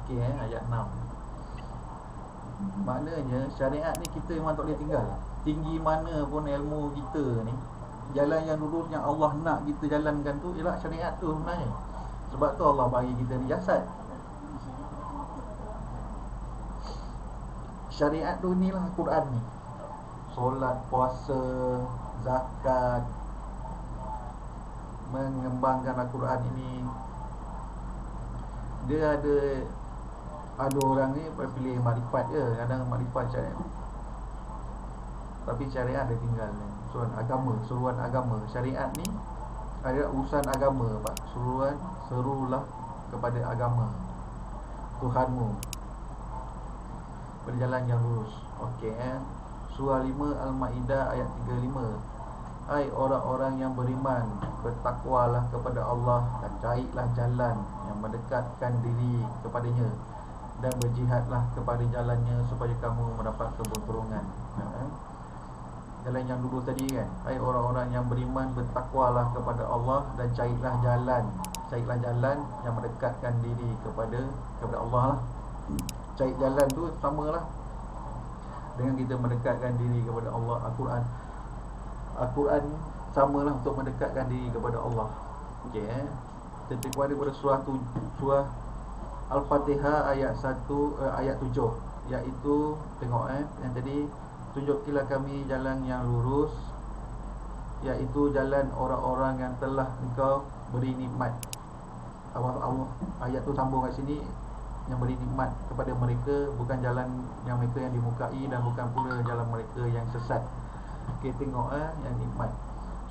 Okey ayat 6. Maknanya syariat ni kita memang tak boleh tinggal. Tinggi mana pun ilmu kita ni, jalan yang lurus yang Allah nak kita jalankan tu ialah syariat tu sebenarnya. Sebab tu Allah bagi kita ni jasad. Syariat tu inilah Quran ni. Solat, puasa, zakat, mengembangkan Al-Quran ini. Dia ada orang ni pilih makrifat je, kadang makrifat syariat. Tapi syariat dia tinggal ni. Seruan agama. Syariat ni adalah urusan agama, Pak. Serulah kepada agama Tuhanmu berjalan yang lurus. Okey Surah 5 Al-Maidah ayat 35. Hai orang-orang yang beriman, bertakwalah kepada Allah dan carilah jalan yang mendekatkan diri kepadanya, dan berjihadlah kepada jalannya supaya kamu mendapat keberuntungan. Jalan yang lurus tadi kan. Hai orang-orang yang beriman, bertakwalah kepada Allah dan carilah jalan yang mendekatkan diri kepada Allah lah. Cari jalan tu samalah dengan kita mendekatkan diri kepada Allah. Al-Quran samalah untuk mendekatkan diri kepada Allah. Okey kita kepada surah Al-Fatihah ayat 1 ayat 7, iaitu tengok yang tadi tunjukilah kami jalan yang lurus, iaitu jalan orang-orang yang telah engkau beri nikmat. Allah ayat tu sambung kat sini, yang beri nikmat kepada mereka, bukan jalan yang mereka yang dimukai, dan bukan pula jalan mereka yang sesat. Okey, tengok yang nikmat.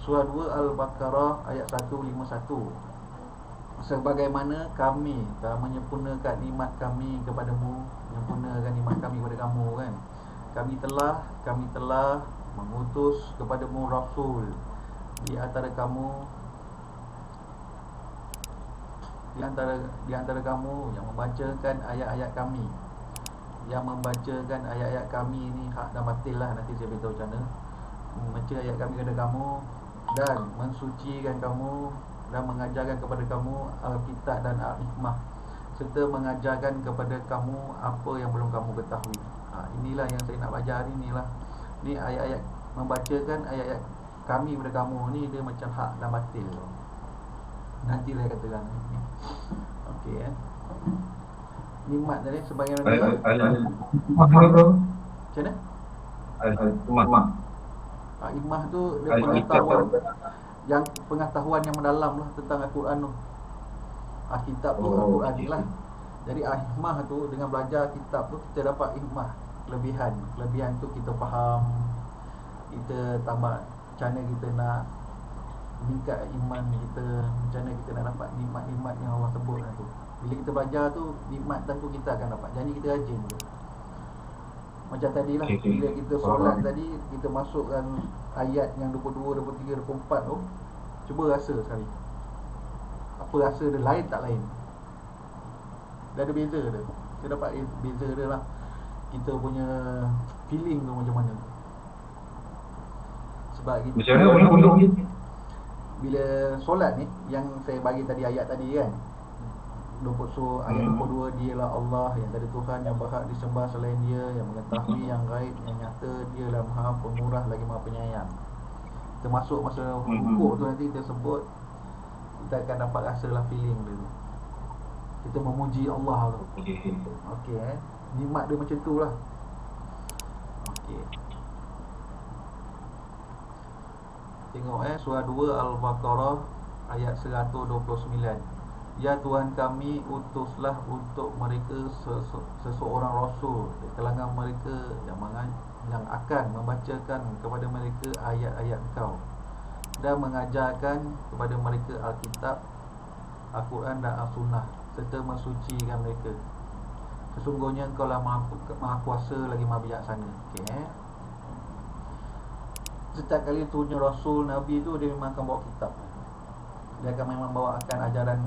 Surah 2 Al-Baqarah ayat 151. Sebagaimana kami telah menyempurnakan nikmat kami kepadamu, menyempurnakan nikmat kami kepada kamu kan. Kami telah mengutus kepadamu Rasul di antara kamu, di antara kamu yang membacakan ayat-ayat kami. Yang membacakan ayat-ayat kami ni hak dan batil lah, nanti saya beritahu macam mana. Membaca ayat kami kepada kamu dan mensucikan kamu dan mengajarkan kepada kamu Alkitab dan Al-Hikmah, serta mengajarkan kepada kamu apa yang belum kamu ketahui. Inilah yang saya nak belajar hari ni lah. Ni ayat-ayat, membacakan ayat-ayat kami kepada kamu ni, dia macam hak dan batil. Nanti saya katakan. Okey nikmat tadi sebagaimana macam mana? Hikmah tu dia pengetahuan, yang pengetahuan yang mendalam lah tentang Al-Quran tu. Kitab tu Al-Quran ni lah. Jadi hikmah tu, dengan belajar kitab tu kita dapat hikmah, kelebihan tu kita faham, kita tambah macam mana kita nak meningkat iman kita, macam mana kita nak dapat nikmat-nikmat yang Allah sebut tu. Bila kita belajar tu, nikmat tentu kita akan dapat. Jadi kita rajin tu. Macam tadilah, bila kita solat tadi, kita masukkan ayat yang 22, 23, 24 tu, cuba rasa sekali. Apa rasa dia, lain tak lain? Dah ada beza dia. Kita dapat beza dia lah. Kita punya feeling tu macam mana. Sebab kita bila solat ni, yang saya bagi tadi ayat tadi kan, 20 ayat 22, dialah Allah yang tak ada Tuhan yang berhak disembah selain dia, yang mengetahui yang gaib, yang nyata, dialah Maha Pemurah lagi Maha Penyayang. Kita masuk masa rukuk tu, nanti kita sebut, kita akan dapat rasalah feeling dia tu. Kita memuji Allah tu. Okey nikmat dia macam tu lah. Okey, tengok surah 2 Al-Baqarah ayat 129. Ya Tuhan kami, utuslah untuk mereka seseorang Rasul di kalangan mereka yang akan membacakan kepada mereka ayat-ayat Kau dan mengajarkan kepada mereka Alkitab, Al-Quran dan Al-Sunnah, serta mensucikan mereka. Sesungguhnya Engkau lah maha kuasa lagi maha bijaksana. Okay, setiap kali turunnya Rasul, Nabi tu, dia memang akan bawa kitab. Dia akan memang bawa akan ajaran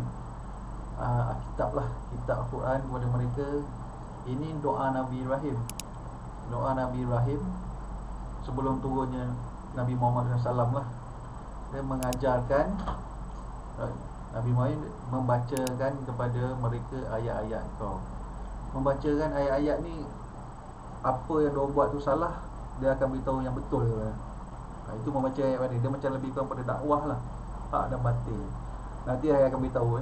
kitab lah, kitab Al-Quran kepada mereka. Ini doa Nabi Ibrahim. Doa Nabi Ibrahim sebelum turunnya Nabi Muhammad SAW lah. Dia mengajarkan, Nabi Muhammad membacakan kepada mereka ayat-ayat Kau. Membacakan ayat-ayat ni, apa yang dia buat tu salah, dia akan beritahu yang betul. Itu membaca ayat ni, dia macam lebih kurang pada dakwah lah, hak dan batil. Nanti saya akan beritahu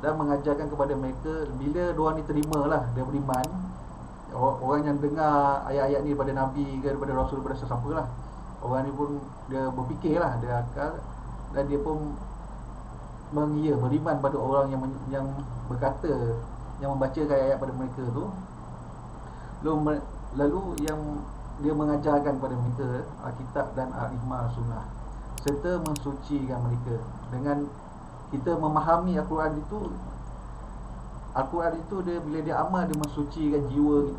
dan mengajarkan kepada mereka. Bila diorang ni terima lah, dia beriman, orang yang dengar ayat-ayat ni daripada Nabi ke daripada Rasul, daripada sesiapa lah, orang ni pun dia berfikir lah, dia akal, dan dia pun beriman pada orang yang berkata, yang membaca ayat-ayat pada mereka tu. Lalu yang dia mengajarkan kepada mereka Alkitab dan Al-Hikmah, Al-Sunnah, serta mensucikan mereka. Dengan kita memahami Al-Quran itu, Al-Quran itu dia, bila dia amal, dia mensucikan jiwa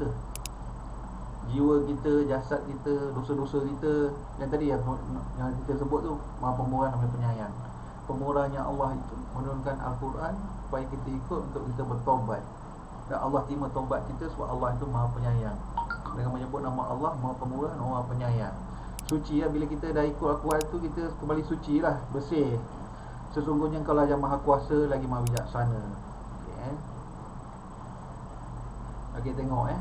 kita, jasad kita, dosa-dosa kita. Yang tadi yang kita sebut tu, Maha Pemurah dan Maha Penyayang. Pemurahnya Allah itu menurunkan Al-Quran supaya kita ikut untuk kita bertaubat, dan Allah terima taubat kita sebab Allah itu Maha Penyayang. Dengan menyebut nama Allah, Maha Pemurah dan Maha Penyayang. Suci lah, bila kita dah ikut Al-Quran tu, kita kembali suci lah, bersih. Sesungguhnya Engkau lah yang Maha Kuasa lagi Maha Bijaksana. Okey, tengok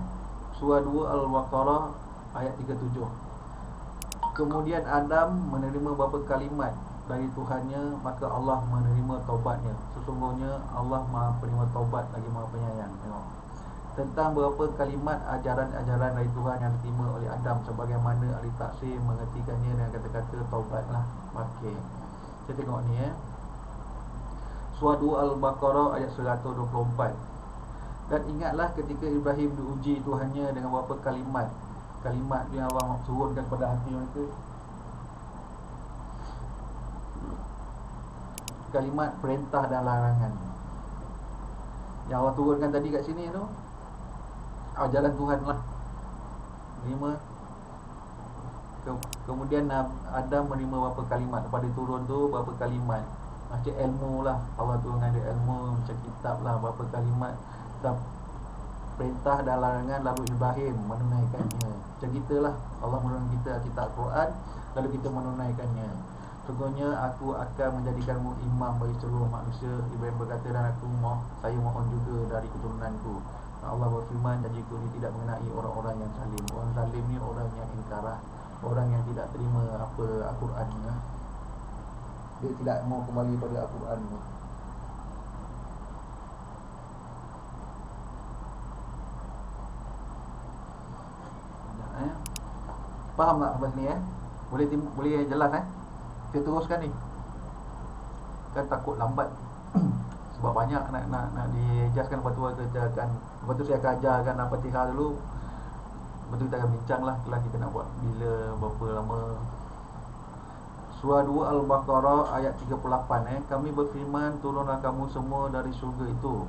surah 2 Al-Baqarah ayat 37. Kemudian Adam menerima beberapa kalimat dari Tuhannya, maka Allah menerima taubatnya. Sesungguhnya Allah Maha penerima taubat lagi Maha Penyayang. Tengok, tentang beberapa kalimat ajaran-ajaran dari Tuhan yang diterima oleh Adam, sebagaimana ahli tafsir mengertikannya dengan kata-kata taubatlah. Okey, kita tengok ni Surah 2 Al-Baqarah ayat 124. Dan ingatlah ketika Ibrahim diuji Tuhannya dengan beberapa kalimat yang Allah turunkan pada hati mereka, kalimat perintah dan larangan yang Allah turunkan tadi kat sini tu, ajaran Tuhan lah. 5. Kemudian Adam menerima berapa kalimat. Lepas dia turun tu berapa kalimat, macam ilmu lah, Allah turunkan dia ilmu macam kitab lah, berapa kalimat perintah dan larangan, lalu Ibrahim menunaikannya. Macam kita lah, Allah menurunkan kita kitab Quran, lalu kita menunaikannya. Sesungguhnya aku akan menjadikanmu imam bagi seluruh manusia. Ibrahim berkata, dan saya mohon juga dari keturunanku. Allah berfirman, janjiku ini tidak mengenai orang-orang yang zalim. Orang zalim ni orang yang ingkarah, orang yang tidak terima apa Al-Quran ni. Dia tidak mau kembali pada Al-Quran ni. Faham tak sampai sini Boleh jelas Kita teruskan ni. Kan takut lambat sebab banyak nak diejaskan. Lepas tu saya akan ajarkan Al-Fatihah dulu. Lepas tu kita akan bincang lah kita nak buat bila, berapa lama. Surah 2 Al-Baqarah ayat 38. Kami berfirman, turunlah kamu semua dari syurga itu.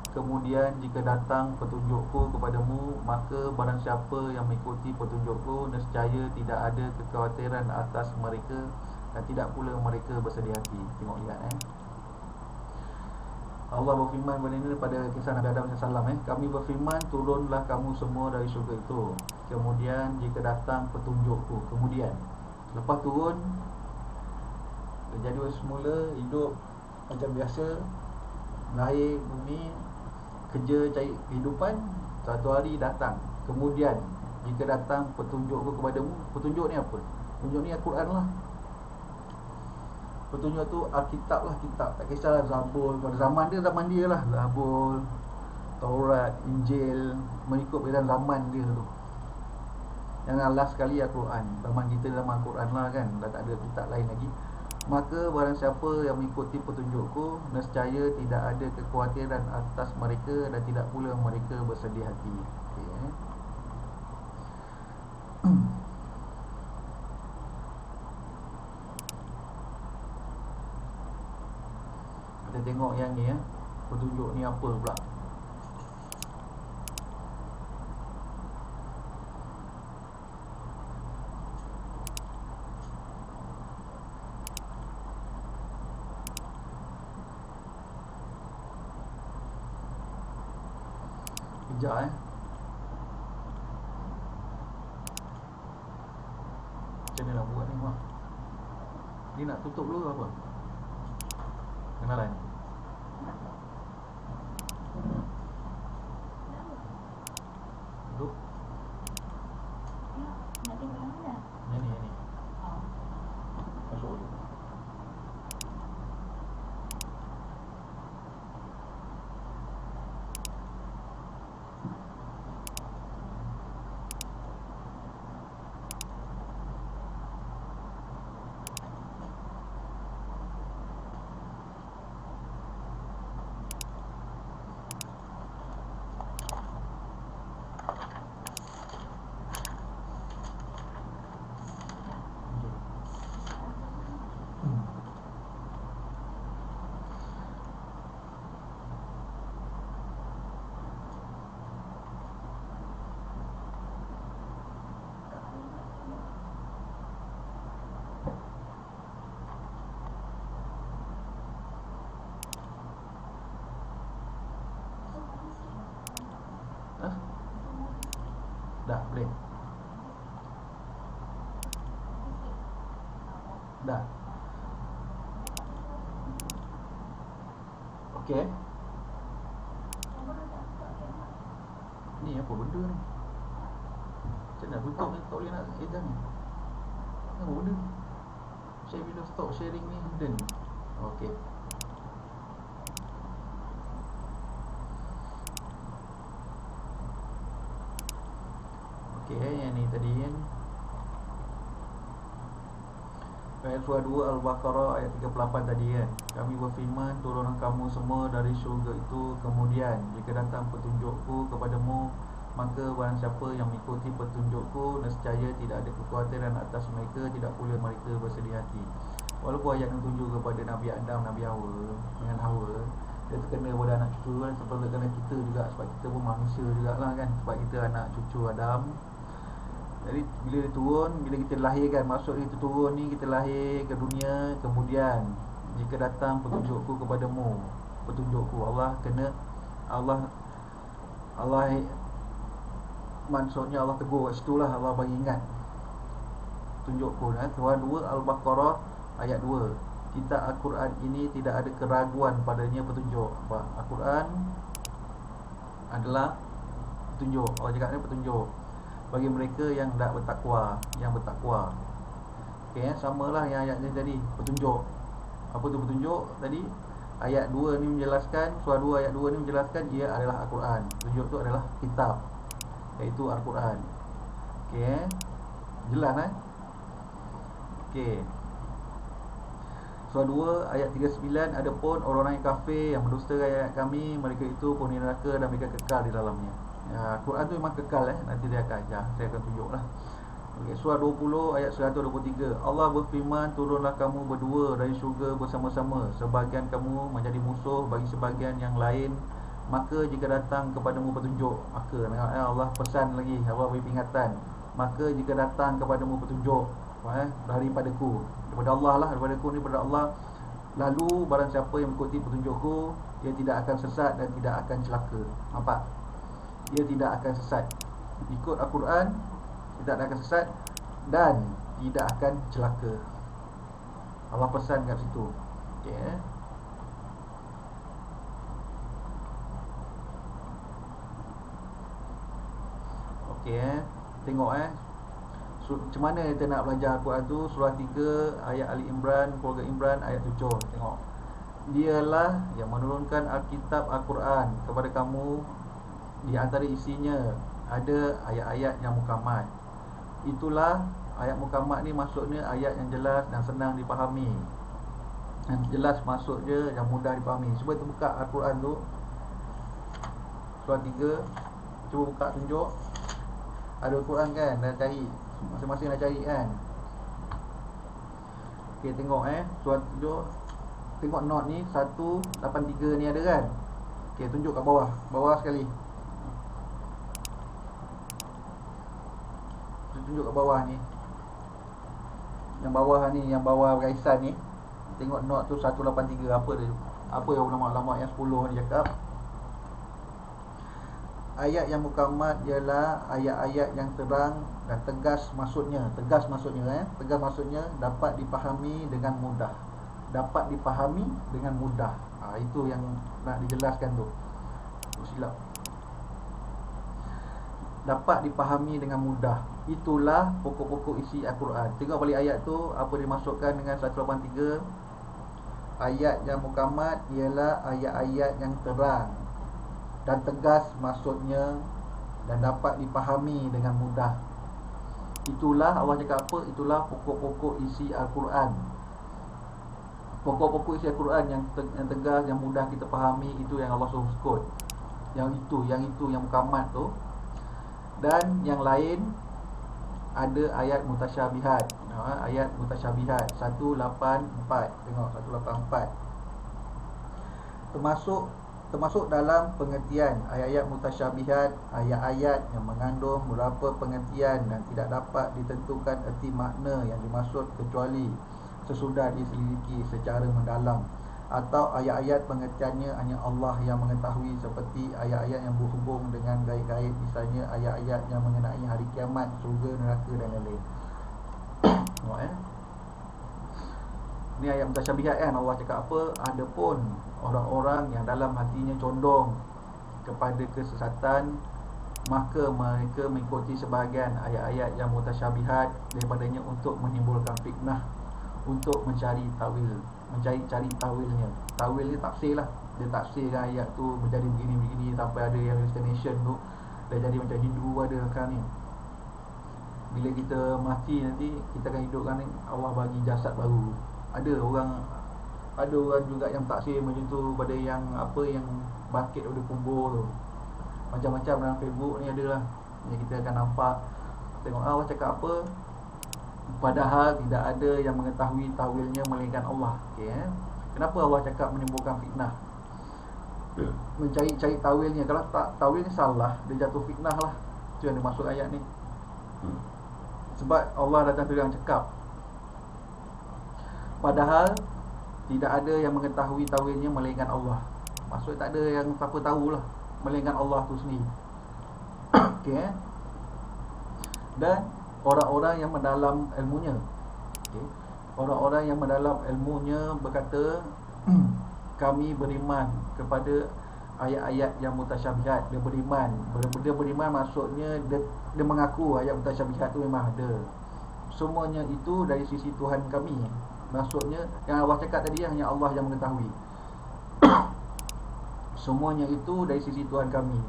Kemudian jika datang petunjukku kepadamu, maka barang siapa yang mengikuti petunjukku, nescaya tidak ada kekhawatiran atas mereka, dan tidak pula mereka bersedih hati. Tengok lihat Allah berfirman pada ini pada kisah Nabi Adam AS. Kami berfirman, turunlah kamu semua dari syurga itu. Kemudian jika datang petunjukku. Kemudian lepas turun, jadi semula hidup macam biasa, lahir bumi, kerja cari kehidupan. Satu hari datang, kemudian jika datang petunjukku kepadamu. Petunjuk ni apa? Petunjuk ni Al-Quran lah. Petunjuk tu Alkitab lah, kitab. Tak kisah Zabur, pada zaman dia lah, Zabur, Taurat, Injil, mengikut pada zaman dia tu. Yang last sekali Al-Quran. Zaman kita zaman Al-Quran lah kan, dah tak ada kitab lain lagi. Maka barang siapa yang mengikuti petunjukku, nescaya tidak ada kekhawatiran atas mereka, dan tidak pula mereka bersedih hati. Okay. Kita tengok yang ni petunjuk ni apa pula. Kejap macam mana nak buat ni Mak? Ni nak tutup dulu apa? Kenalan duduk. Nak tengok yang mana? Yang ni masuk dulu. Dah boleh. Dah. Okey. Ni apa benda ni? Macam nak tutup ni, tak boleh nak edan ni. Apa benda? Share video, stop sharing ni benda ni. Okey. Okey, yang ni tadi kan. Ayat surah 2 Al-Baqarah ayat 38 tadi kan. Kami berfirman, turunlah kamu semua dari syurga itu, kemudian jika datang petunjukku kepadamu, maka barang siapa yang mengikuti petunjukku, nescaya tidak ada kekhawatiran atas mereka, tidak pula mereka bersedih hati. Walaupun ayat yang tunjuk kepada Nabi Adam, Nabi Hawa dengan Hawa, dia terkena pada anak cucu kan, sebab terkena kita juga, sebab kita pun manusia jugalah kan, sebab kita anak cucu Adam. Jadi bila dia turun, bila kita lahirkan, maksud kita turun ni, kita lahir ke dunia, kemudian jika datang petunjukku kepadamu, petunjukku Allah kena Allah maksudnya Allah tegur kat situ lah, Allah bagi ingat tunjukku. Surah 2 Al-Baqarah ayat 2. Kitab Al-Quran ini tidak ada keraguan padanya petunjuk. Al-Quran adalah petunjuk. Allah cakap ni petunjuk bagi mereka yang tak bertakwa, yang bertakwa. Okey, samalah yang ayat ni tadi, petunjuk. Apa tu petunjuk tadi? Ayat 2 ni menjelaskan, surah 2 ayat 2 ni menjelaskan ia adalah Al-Quran. Petunjuk tu adalah kitab, iaitu Al-Quran. Okey, jelas kan? Okey. Surah 2 ayat 39, adapun orang-orang yang kafir yang mendustakan ayat kami, mereka itu penghuni neraka dan mereka kekal di dalamnya. Al-Quran tu memang kekal nanti dia akan saya akan tunjuklah. Okey, surah 20 ayat 123. Allah berfirman, turunlah kamu berdua dari syurga bersama-sama, sebahagian kamu menjadi musuh bagi sebahagian yang lain, maka jika datang kepadamu petunjuk, maka Allah pesan lagi, Allah beri peringatan, maka jika datang kepadamu petunjuk daripadaku, daripada Allah lah, daripadaku ni daripada Allah, lalu barang siapa yang mengikuti petunjukku, dia tidak akan sesat dan tidak akan celaka. Nampak? Dia tidak akan sesat. Ikut Al-Quran, tidak akan sesat dan tidak akan celaka. Allah pesan kat situ. Okey. Okey, tengok macam mana kita nak belajar Al-Quran tu. Surah 3 ayat Ali Imran, keluarga Imran ayat 7. Tengok. Dialah yang menurunkan Alkitab Al-Quran kepada kamu, di antara isinya ada ayat-ayat yang muhkamat. Itulah ayat muhkamat ni, maksudnya ayat yang jelas dan senang dipahami. Yang jelas maksudnya yang mudah dipahami. Cuba kita buka Al-Quran tu, surah 3. Cuba buka, tunjuk. Ada Al-Quran kan, dah cari, masing-masing dah cari kan. Okey, tengok surah 7. Tengok note ni 183 ni ada kan. Okey, tunjuk kat bawah, bawah sekali. Tunjuk kat bawah ni. Yang bawah ni, yang bawah garisan ni. Tengok note tu 183. Apa dia? Apa yang ulama-ulama yang 10 ni cakap? Ayat yang muhkamat ialah ayat-ayat yang terang dan tegas maksudnya. Tegas maksudnya tegas maksudnya dapat dipahami dengan mudah. Dapat dipahami dengan mudah. Itu yang nak dijelaskan tu. Silap. Dapat dipahami dengan mudah. Itulah pokok-pokok isi Al-Quran. Tengok balik ayat tu, apa dimasukkan dengan 183. Ayat yang muhkamat ialah ayat-ayat yang terang dan tegas maksudnya dan dapat dipahami dengan mudah. Itulah, Allah cakap apa? Itulah pokok-pokok isi Al-Quran. Pokok-pokok isi Al-Quran yang tegas, yang mudah kita fahami, itu yang Allah suruh sebut. Yang itu yang muhkamat tu. Dan yang lain ada ayat mutasyabihat. Ayat mutasyabihat 184. Tengok 184. Termasuk dalam pengertian ayat-ayat mutasyabihat, ayat-ayat yang mengandung beberapa pengertian dan tidak dapat ditentukan erti makna yang dimaksud kecuali sesudah diselidiki secara mendalam, atau ayat-ayat pengertiannya hanya Allah yang mengetahui, seperti ayat-ayat yang berhubung dengan gaib-gaib, misalnya ayat-ayat yang mengenai hari kiamat, surga, neraka dan lain-lain. Tengok Ini ayat mutasyabihat kan. Allah cakap apa? Adapun orang-orang yang dalam hatinya condong kepada kesesatan, maka mereka mengikuti sebahagian ayat-ayat yang mutasyabihat daripadanya untuk menimbulkan fitnah, untuk mencari tawil, mencari tawilnya. Tawil ni tafsir lah. Dia tafsirkan ayat tu menjadi begini-begini sampai ada yang explanation tu dah jadi macam Hindu ada sekarang ni. bila kita mati nanti kita akan hidupkan, Allah bagi jasad baru. Ada orang juga yang taksir macam tu pada yang apa, yang bangkit dari kubur tu. Macam-macam dalam Facebook ni adalah yang kita akan nampak. Tengok Allah cakap apa, padahal tidak ada yang mengetahui tawilnya melainkan Allah. Okey, Kenapa Allah cakap menimbulkan fitnah? Mencari-cari tawilnya. Kalau tak tawil ni salah, dia jatuh fitnah lah. Itu yang dimaksud ayat ni. Sebab Allah datang terang cakap, padahal tidak ada yang mengetahui tawilnya melainkan Allah. Maksud tak ada yang siapa tahulah melainkan Allah tu sendiri. Okey, Dan orang-orang yang mendalam ilmunya, orang-orang yang mendalam ilmunya berkata, kami beriman kepada ayat-ayat yang mutasyabihat. Dia beriman maksudnya dia mengaku ayat mutasyabihat tu memang ada. Semuanya itu dari sisi Tuhan kami. Maksudnya yang Allah cakap tadi hanya Allah yang mengetahui. Semuanya itu dari sisi Tuhan kami.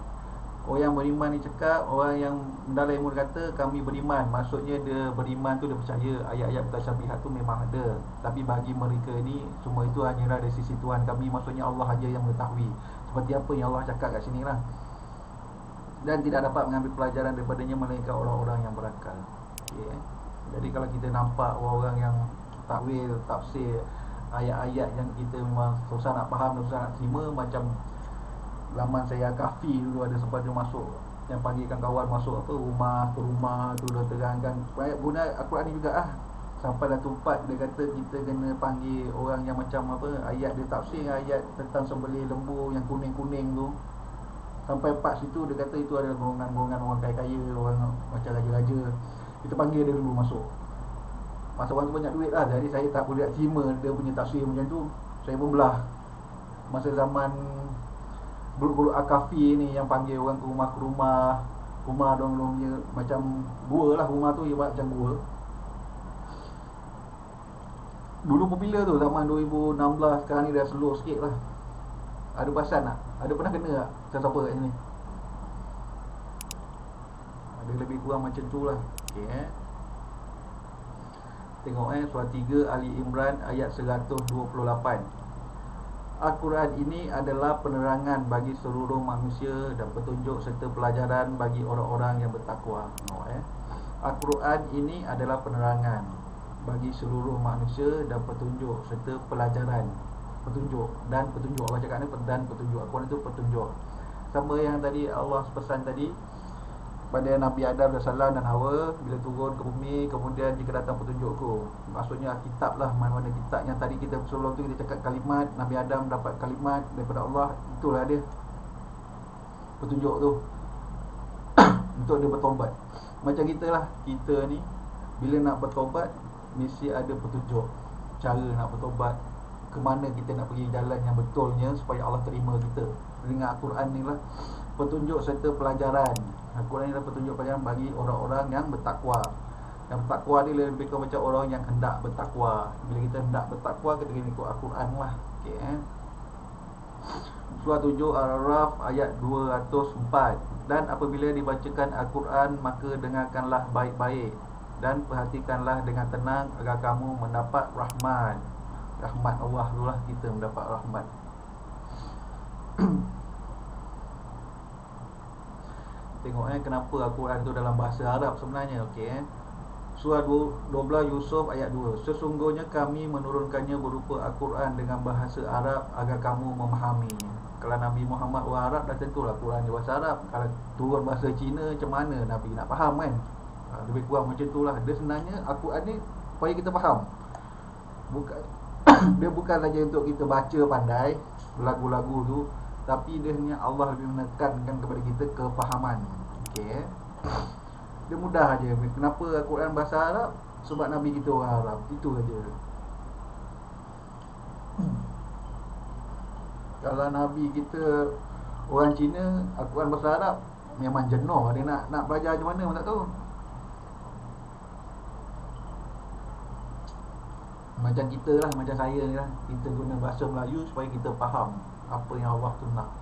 Orang yang beriman ni cakap, orang yang mendalam ilmu kata kami beriman. Maksudnya dia beriman tu dia percaya ayat-ayat mutasyabihat tu memang ada. Tapi bagi mereka ni semua itu hanyalah dari sisi Tuhan kami. Maksudnya Allah saja yang mengetahui. Seperti apa yang Allah cakap kat sini lah. Dan tidak dapat mengambil pelajaran daripadanya melainkan orang-orang yang berakal. Jadi kalau kita nampak orang-orang yang takwil, tafsir ayat-ayat yang kita memang susah nak faham, susah nak terima, macam zaman saya kafi dulu ada sempat dia masuk, yang panggilkan kawan masuk apa, rumah tu dia terangkan guna Al-Quran ni juga sampai dah tempat dia kata kita kena panggil orang yang macam apa, ayat dia tafsir ayat tentang sembelih lembu yang kuning-kuning tu. Sampai part situ dia kata itu adalah golongan-golongan orang kaya-kaya, orang macam raja-raja. Kita panggil dia dulu masuk. Masa orang tu banyak duit lah, jadi saya tak boleh terima dia punya tafsir macam tu. Saya pun belah. Masa zaman guru-guru Al-Kafi ni yang panggil orang ke rumah dong dia macam gua lah, rumah tu ibarat macam gua. Dulu popular tu zaman 2016, sekarang ni dah slow sikit lah. Ada perasan tak? Ada pernah kena tak siapa kat sini? Ada lebih kurang macam tu lah. Okey, Tengok surah 3 Ali Imran ayat 128. Al-Quran ini adalah penerangan bagi seluruh manusia dan petunjuk serta pelajaran bagi orang-orang yang bertakwa. Al-Quran ini adalah penerangan bagi seluruh manusia dan petunjuk serta pelajaran. Petunjuk. Allah cakap ni dan petunjuk. Al-Quran itu petunjuk. Sama yang tadi Allah pesan tadi pada Nabi Adam dan Salam dan Hawa bila turun ke bumi, kemudian jika datang petunjukku. Maksudnya kitab lah, mana-mana kitab yang tadi kita sebelum tu kita cakap kalimat, Nabi Adam dapat kalimat daripada Allah, itulah dia petunjuk tu untuk dia bertobat. Macam kita lah, kita ni bila nak bertobat mesti ada petunjuk cara nak bertobat, ke mana kita nak pergi jalan yang betulnya supaya Allah terima kita. Dengan Al-Quran ni lah petunjuk serta pelajaran. Al-Quran ni adalah petunjuk pelajaran bagi orang-orang yang bertakwa. Yang bertakwa ni lebih kurang macam orang yang hendak bertakwa. Bila kita hendak bertakwa, kita kena ikut Al-Quran lah. Surah 7 Al-Araf ayat 204. Dan apabila dibacakan Al-Quran, maka dengarkanlah baik-baik dan perhatikanlah dengan tenang agar kamu mendapat rahmat. Rahmat Allah tu lah, kita mendapat rahmat. Tengok kenapa Al-Quran tu dalam bahasa Arab sebenarnya. Surah 12 Yusuf ayat 2. Sesungguhnya kami menurunkannya berupa Al-Quran dengan bahasa Arab agar kamu memahami. Kalau Nabi Muhammad orang Arab, dah tentulah Quran dia bahasa Arab. Kalau turun bahasa Cina, macam mana Nabi nak faham kan? Lebih kurang macam tu lah. Dia sebenarnya Al-Quran ni supaya kita faham. Dia bukan saja untuk kita baca pandai lagu-lagu tu, tapi dia hanya Allah lebih menekankan kepada kita kefahaman. Dia mudah aja. Kenapa Al-Quran bahasa Arab? Sebab Nabi kita orang Arab. Itu saja. Kalau Nabi kita orang Cina, Al-Quran bahasa Arab, memang jenuh. Dia nak belajar macam mana pun tak tahu. Macam kita lah, macam saya ni lah, kita guna bahasa Melayu supaya kita faham apa yang Allah tu nak.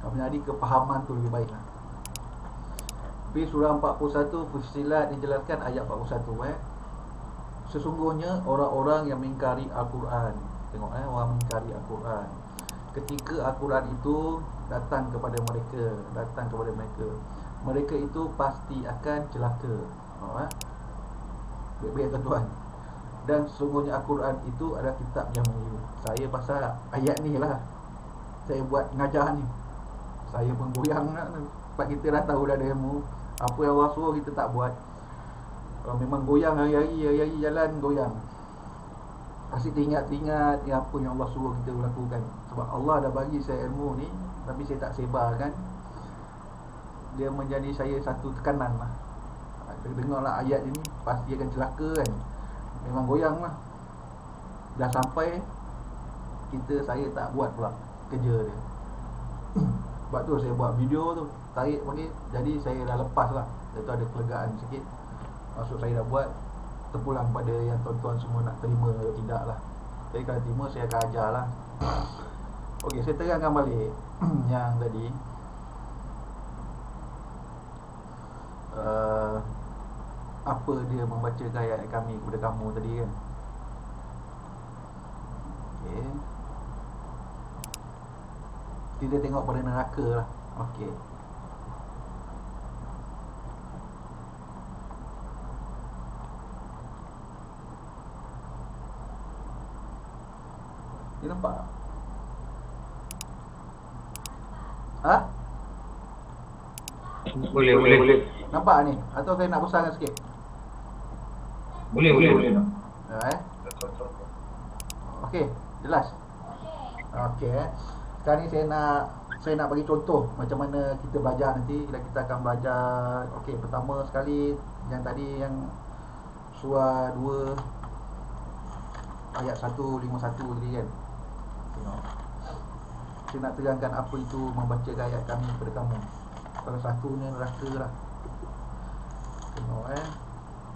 Kalau jadi kefahaman tu lebih baik lah. Tapi surah 41 Fussilat dijelaskan ayat 41 sesungguhnya orang-orang yang mengingkari Al-Quran. Tengok orang mengingkari Al-Quran. Ketika Al-Quran itu datang kepada mereka, mereka itu pasti akan celaka. Baik-baik tuan-tuan. Dan sesungguhnya Al-Quran itu adalah kitab yang mulia. Saya pasal ayat ni lah saya buat ngajar ni. Saya pun goyang nak. Sebab kita dah tahu dah ada ilmu. Apa yang Allah suruh kita tak buat. Kalau memang goyang hari-hari jalan goyang. Asyik teringat yang apa yang Allah suruh kita lakukan. Sebab Allah dah bagi saya ilmu ni, tapi saya tak sebarkan. Dia menjadi saya satu tekanan lah. Dengarlah ayat ini, pasti akan celaka kan. Memang goyang lah. Dah sampai saya tak buat pula kerja dia. Sebab tu saya buat video tu, tarik panggil. Jadi saya dah lepas lah. Itu ada kelegaan sikit. Maksud saya dah buat. Terpulang pada yang tuan-tuan semua nak terima atau tidak lah. Jadi kalau terima saya akan ajar lah. Okey, saya terangkan balik yang tadi apa dia membacakan ayat kami kepada kamu tadi kan. Okey, kita tengok pada neraka lah. Okey, dia nampak tak? Boleh. Nampak ni? Atau saya nak besarkan sikit? Boleh. Okey, jelas. Okey. Sekarang ni saya nak bagi contoh macam mana kita belajar nanti. Kita akan belajar. Okey, pertama sekali yang tadi yang surah 2 ayat 151 tadi kan. Tengok. Saya nak terangkan apa itu membacakan ayat kami kepada kamu. Kalau satu ni neraka lah.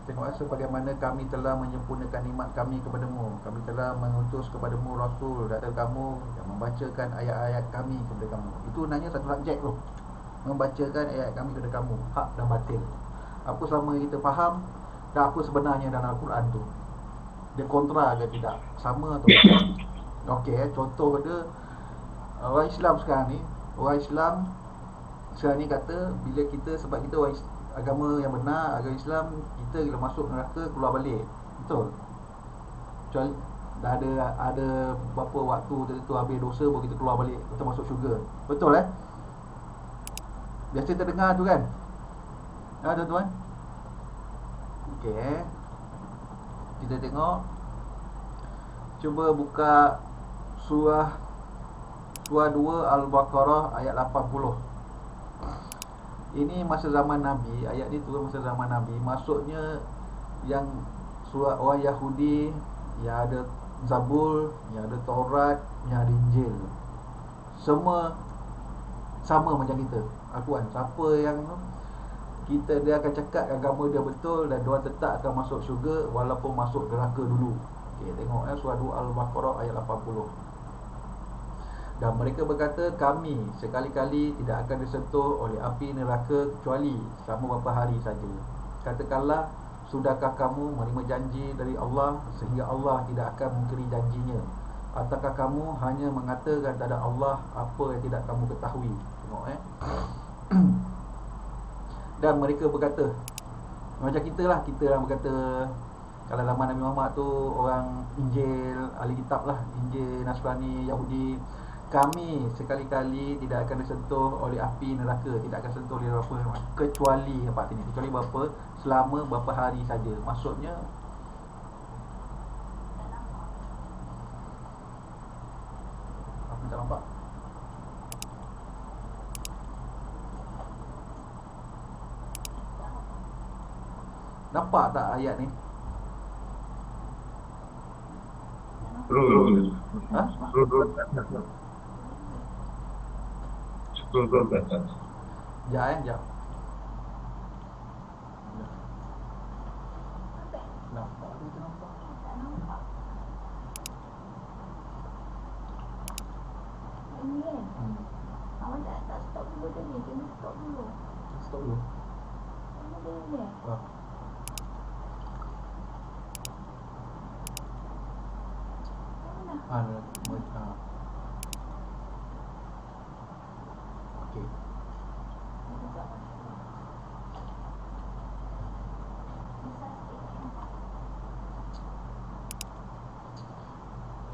Tengok sebagaimana kami telah menyempurnakan nikmat kami kepadamu. Kami telah mengutus kepadamu Rasul daripada kamu yang membacakan ayat-ayat kami kepada kamu. Itu nanya satu subjek tu, membacakan ayat kami kepada kamu, hak dan batil. Apa selama kita faham dan apa sebenarnya dalam Al-Quran tu. Dia kontra ke tidak? Sama atau tidak? Okey, contoh pada orang Islam sekarang ni. Orang Islam sekarang ni kata bila kita, sebab kita orang agama yang benar, agama Islam, kita bila masuk neraka keluar balik. Betul? Kecuali dah ada berapa waktu tertentu habis dosa baru kita keluar balik, kita masuk syurga. Betul Biasa terdengar tu kan? Tuan-tuan. Okey, kita tengok. Cuba buka surah 2 Al-Baqarah ayat 80. Ini masa zaman Nabi. Ayat ni turun masa zaman Nabi. Maksudnya yang surah orang Yahudi yang ada Zabur, yang ada Taurat, yang ada Injil, semua sama macam kita. Akuan siapa yang dia akan cakap agama dia betul dan dia tetap akan masuk syurga walaupun masuk neraka dulu. Okey, tengok surah 2 Al-Baqarah ayat 80. Dan mereka berkata, kami sekali-kali tidak akan disentuh oleh api neraka kecuali selama beberapa hari saja. Katakanlah, sudahkah kamu menerima janji dari Allah sehingga Allah tidak akan mengingkari janjinya? Ataukah kamu hanya mengatakan kepada Allah apa yang tidak kamu ketahui? Tengok Dan mereka berkata, macam kita lah berkata, kalau zaman Nabi Muhammad tu orang Injil, ahli kitab lah, Injil, Nasrani, Yahudi, kami sekali-kali tidak akan disentuh oleh api neraka, tidak akan sentuh oleh apa, kecuali apa sini, kecuali berapa, selama berapa hari saja. Maksudnya apa tak nampak? Nampak tak ayat ni? Sekejap. Nampak tu, nampak. Ini kan? Awak tak stop dulu tadi, kena stop dulu. Stop dulu. Oh. Okey.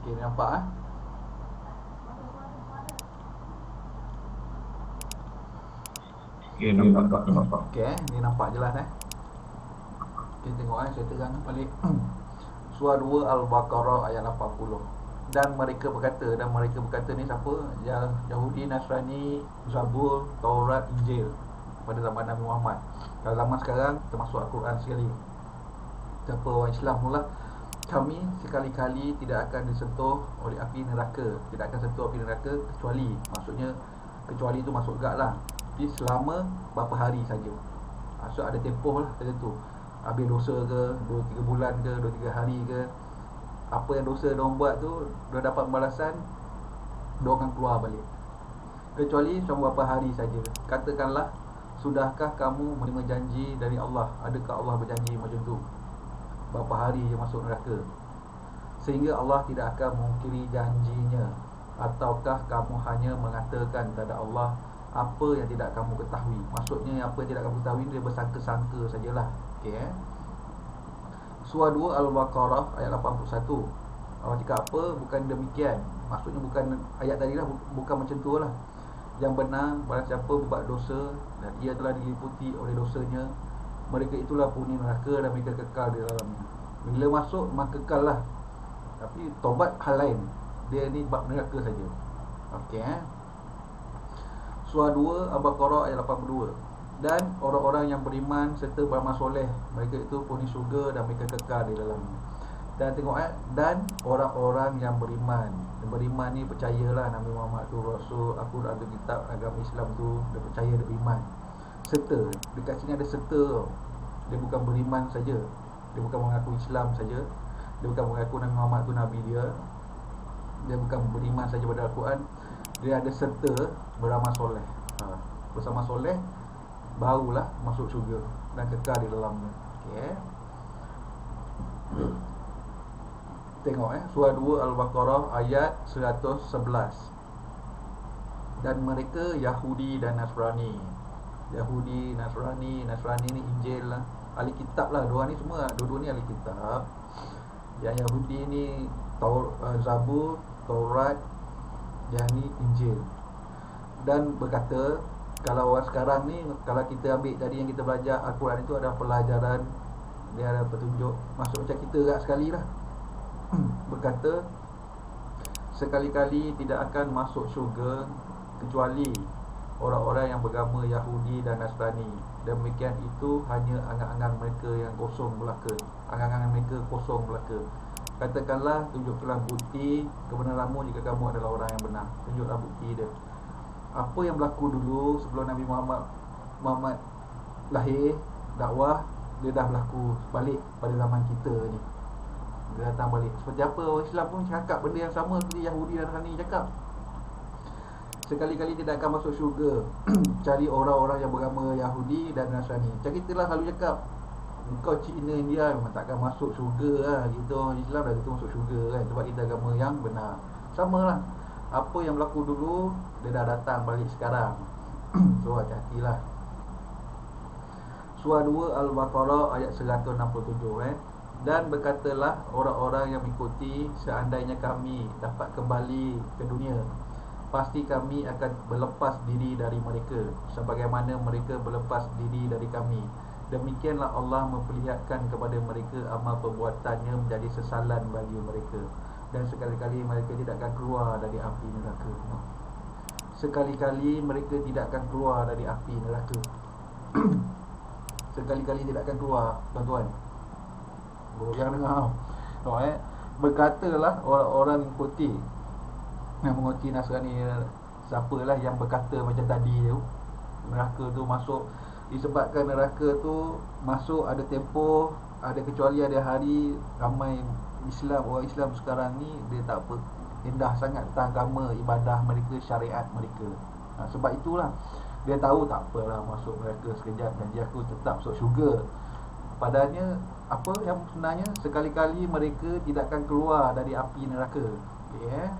Okey, nampak ah? Okay, nampak. Okey, ni nampak jelas Kita tengok saya terang balik. Surah 2 Al-Baqarah ayat 80. Dan mereka berkata ni siapa? Yahudi, Nasrani, Zabur, Taurat, Injil pada zaman Nabi Muhammad. Kalau zaman sekarang termasuk Al-Quran sekali. Siapa orang Islam pula, kami sekali-kali tidak akan disentuh oleh api neraka. Tidak akan sentuh api neraka kecuali, maksudnya kecuali itu masuk gak lah, tapi selama berapa hari saja. Maksud ada tempoh lah tertentu. Habis dosa ke 2-3 bulan ke 2-3 hari ke, apa yang dosa diorang buat tu, diorang dapat balasan, diorang akan keluar balik. Kecuali selama berapa hari saja. Katakanlah, sudahkah kamu menerima janji dari Allah? Adakah Allah berjanji macam tu? Berapa hari je masuk neraka? Sehingga Allah tidak akan mengingkari janjinya. Ataukah kamu hanya mengatakan kepada Allah apa yang tidak kamu ketahui? Maksudnya apa yang tidak kamu ketahui, dia bersangka-sangka sajalah. Okey Surah 2 Al-Baqarah ayat 81. Allah cakap apa? Bukan demikian. Maksudnya bukan ayat tadi lah, bukan macam tu lah. Yang benar, barang siapa berbuat dosa dan ia telah diliputi oleh dosanya, mereka itulah penghuni neraka dan mereka kekal di dalamnya. Bila masuk, maka kekal lah. Tapi taubat hal lain. Dia ni bab neraka saja. Okey Surah 2 Al-Baqarah ayat 82. Dan orang-orang yang beriman serta beramal soleh, mereka itu penghuni syurga dan mereka kekal di dalamnya. Dan tengok dan orang-orang yang beriman. Yang beriman ni percayalah Nabi Muhammad tu Rasul, Al-Quran tu kitab agama Islam tu, dia percaya, dia beriman. Serta, dekat sini ada serta tau. Dia bukan beriman saja, dia bukan mengaku Islam saja, dia bukan mengaku Nabi Muhammad tu Nabi dia, dia bukan beriman saja pada Al-Quran, dia ada serta beramal soleh. Bersama soleh barulah masuk syurga dan kekal di dalamnya. Okey Tengok Surah 2 Al-Baqarah ayat 111. Dan mereka Yahudi dan Nasrani. Yahudi, Nasrani ni Injil lah, ahli kitab lah. Dua ni semua, dua-dua ni ahli kitab. Yang Yahudi ni Zabur, Taurat, yang ni Injil. Dan berkata, kalau orang sekarang ni, kalau kita ambil tadi yang kita belajar Al-Quran itu ada pelajaran, dia ada petunjuk, masuk macam kita agak sekali lah. Berkata, sekali-kali tidak akan masuk syurga kecuali orang-orang yang beragama Yahudi dan Nasrani. Demikian itu hanya angan-angan mereka yang kosong belaka. Angan-angan mereka kosong belaka. Katakanlah, tunjuklah bukti kebenaranmu jika kamu adalah orang yang benar. Tunjuklah bukti dia. Apa yang berlaku dulu sebelum Nabi Muhammad lahir, dakwah, dia dah berlaku balik pada zaman kita ni. Dia datang balik. Seperti apa orang Islam pun cakap benda yang sama seperti Yahudi dan Nasrani cakap. Sekali-kali tidak akan masuk syurga cari orang-orang yang beragama Yahudi dan Nasrani. Macam kita lah selalu cakap, kau Cina, India memang takkan masuk syurga lah. Kita orang Islam dah tentu masuk syurga kan, sebab kita agama yang benar. Sama lah, apa yang berlaku dulu, dia dah datang balik sekarang. So hati-hatilah. Surah 2 Al-Baqarah ayat 167. Dan berkatalah orang-orang yang mengikuti, seandainya kami dapat kembali ke dunia, pasti kami akan berlepas diri dari mereka, sebagaimana mereka berlepas diri dari kami. Demikianlah Allah memperlihatkan kepada mereka amal perbuatannya menjadi sesalan bagi mereka, dan sekali-kali mereka tidak akan keluar dari api neraka. Sekali-kali mereka tidak akan keluar dari api neraka. Sekali-kali tidak akan keluar, tuan-tuan. Yang dengar berkatalah orang-orang mengikuti, yang mengikuti Nasrani, siapalah yang berkata macam tadi tu, neraka tu masuk, disebabkan neraka tu masuk ada tempoh, ada kecuali ada hari. Ramai Islam, orang Islam sekarang ni dia tak indah sangat tentang agama, ibadah mereka, syariat mereka. Sebab itulah Dia tahu tak apalah, masuk neraka sekejap, janji aku tetap masuk syurga. Padahalnya apa yang sebenarnya, sekali-kali mereka tidak akan keluar dari api neraka. Okay,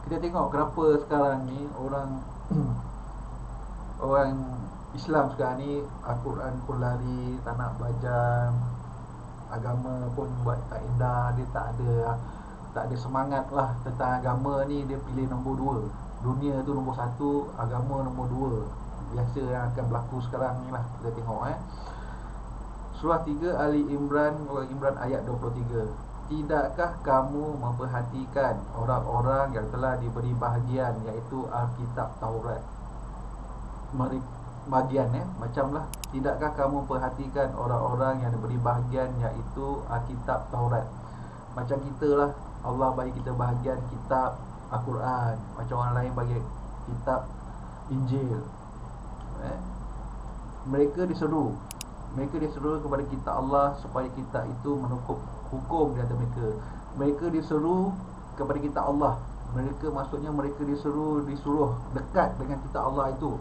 kita tengok kenapa sekarang ni orang orang Islam sekarang ni Al-Quran pun lari, tak nak belajar, agama pun buat tak indah. Dia tak ada semangat lah tentang agama ni. Dia pilih nombor 2. Dunia tu nombor 1, agama nombor 2. Biasa yang akan berlaku sekarang ni lah. Kita tengok Surah 3 Ali Imran ayat 23. Tidakkah kamu memperhatikan orang-orang yang telah diberi bahagian, iaitu Alkitab Taurat? Bahagian macamlah, tidakkah kamu perhatikan orang-orang yang diberi bahagian, iaitu Alkitab Taurat? Macam kita lah, Allah bagi kita bahagian kitab Al-Quran, macam orang lain bagi kitab Injil. Mereka diseru kepada kitab Allah supaya kitab itu menukuk hukum di antara mereka. Mereka diseru kepada kitab Allah. Maksudnya mereka disuruh dekat dengan kitab Allah itu.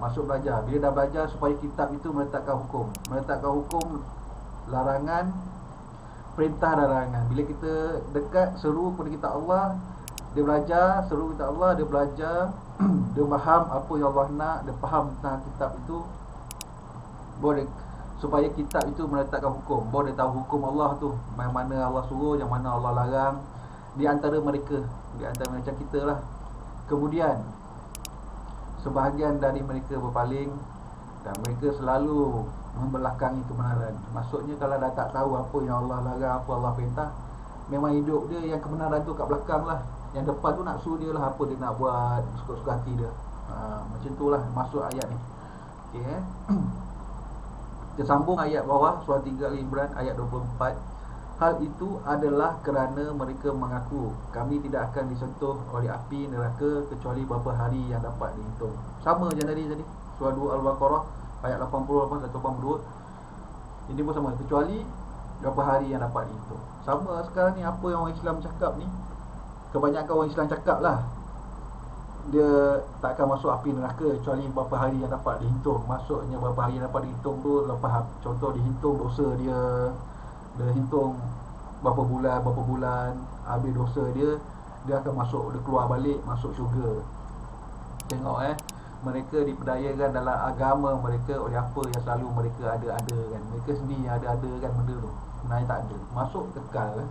Masuk belajar. Bila dah belajar, supaya kitab itu meletakkan hukum, larangan, perintah dan larangan. Bila kita dekat, seru kepada kitab Allah, dia belajar, seru kitab Allah, dia belajar, dia faham apa yang Allah nak, dia faham tentang kitab itu, boleh, supaya kitab itu meletakkan hukum, boleh tahu hukum Allah tu, yang mana Allah suruh, yang mana Allah larang. Di antara mereka macam kita lah. Kemudian sebahagian dari mereka berpaling, dan mereka selalu membelakangi kebenaran. Maksudnya kalau dah tak tahu apa yang Allah larang, apa Allah perintah, memang hidup dia yang kebenaran tu kat belakang lah. Yang depan tu nak suruh dia lah, apa dia nak buat, suka-suka hati dia. Macam tu lah masuk ayat ni. Okay, kita sambung ayat bawah, surah 3 Al-Imran ayat 24. Hal itu adalah kerana mereka mengaku kami tidak akan disentuh oleh api neraka kecuali beberapa hari yang dapat dihitung. Sama je tadi surah 2 Al-Baqarah ayat 88 atau 82. Ini pun sama, kecuali beberapa hari yang dapat dihitung. Sama sekarang ni, apa yang orang Islam cakap ni, kebanyakan orang Islam cakap lah, dia tak akan masuk api neraka kecuali beberapa hari yang dapat dihitung. Maksudnya beberapa hari yang dapat dihitung tu, lepas contoh dihitung dosa dia hitung berapa bulan, habis dosa dia akan masuk, dia keluar balik, masuk syurga. Tengok mereka diperdayakan dalam agama mereka oleh apa yang selalu mereka ada kan. Mereka sendiri yang ada kan benda tu, sebenarnya tak ada, masuk kekal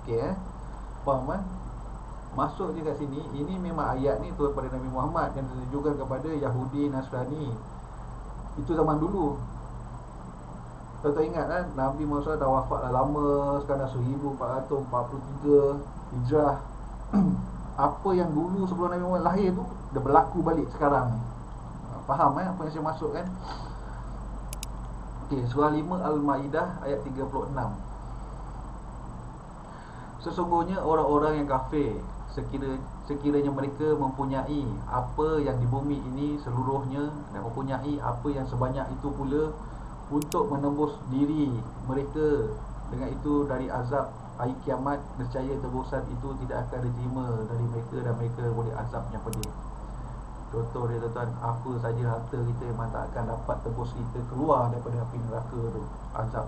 Okey faham kan? Masuk je kat sini. Ini memang ayat ni turun pada Nabi Muhammad dan ditujukan kepada Yahudi Nasrani. Itu zaman dulu. Tuan-tuan ingat kan, Nabi Muhammad dah wafat dah lama, sekarang dah 1443 Hijrah. Apa yang dulu sebelum Nabi Muhammad lahir tu, dah berlaku balik sekarang. Faham apa yang saya masuk kan? Okey, surah 5 Al-Ma'idah ayat 36. Sesungguhnya orang-orang yang kafir, sekiranya mereka mempunyai apa yang di bumi ini seluruhnya, dan mempunyai apa yang sebanyak itu pula, untuk menembus diri mereka dengan itu dari azab hari kiamat, nescaya tebusan itu tidak akan diterima dari mereka, dan mereka boleh azab yang pedih. Contoh dia tuan-tuan, apa saja harta kita memang tak akan dapat tebus kita keluar daripada api neraka tu, azab.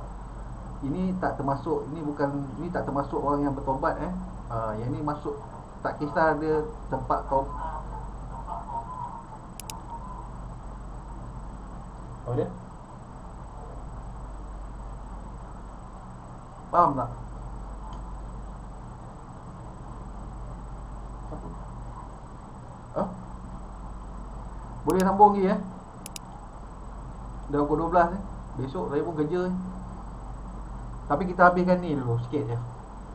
Ini tak termasuk, ini tak termasuk orang yang bertobat yang ni masuk, tak kisah dia tempat apa dia? Faham tak? Boleh sambung lagi dah pukul 12 besok saya pun kerja Tapi kita habiskan ni dulu sikit je.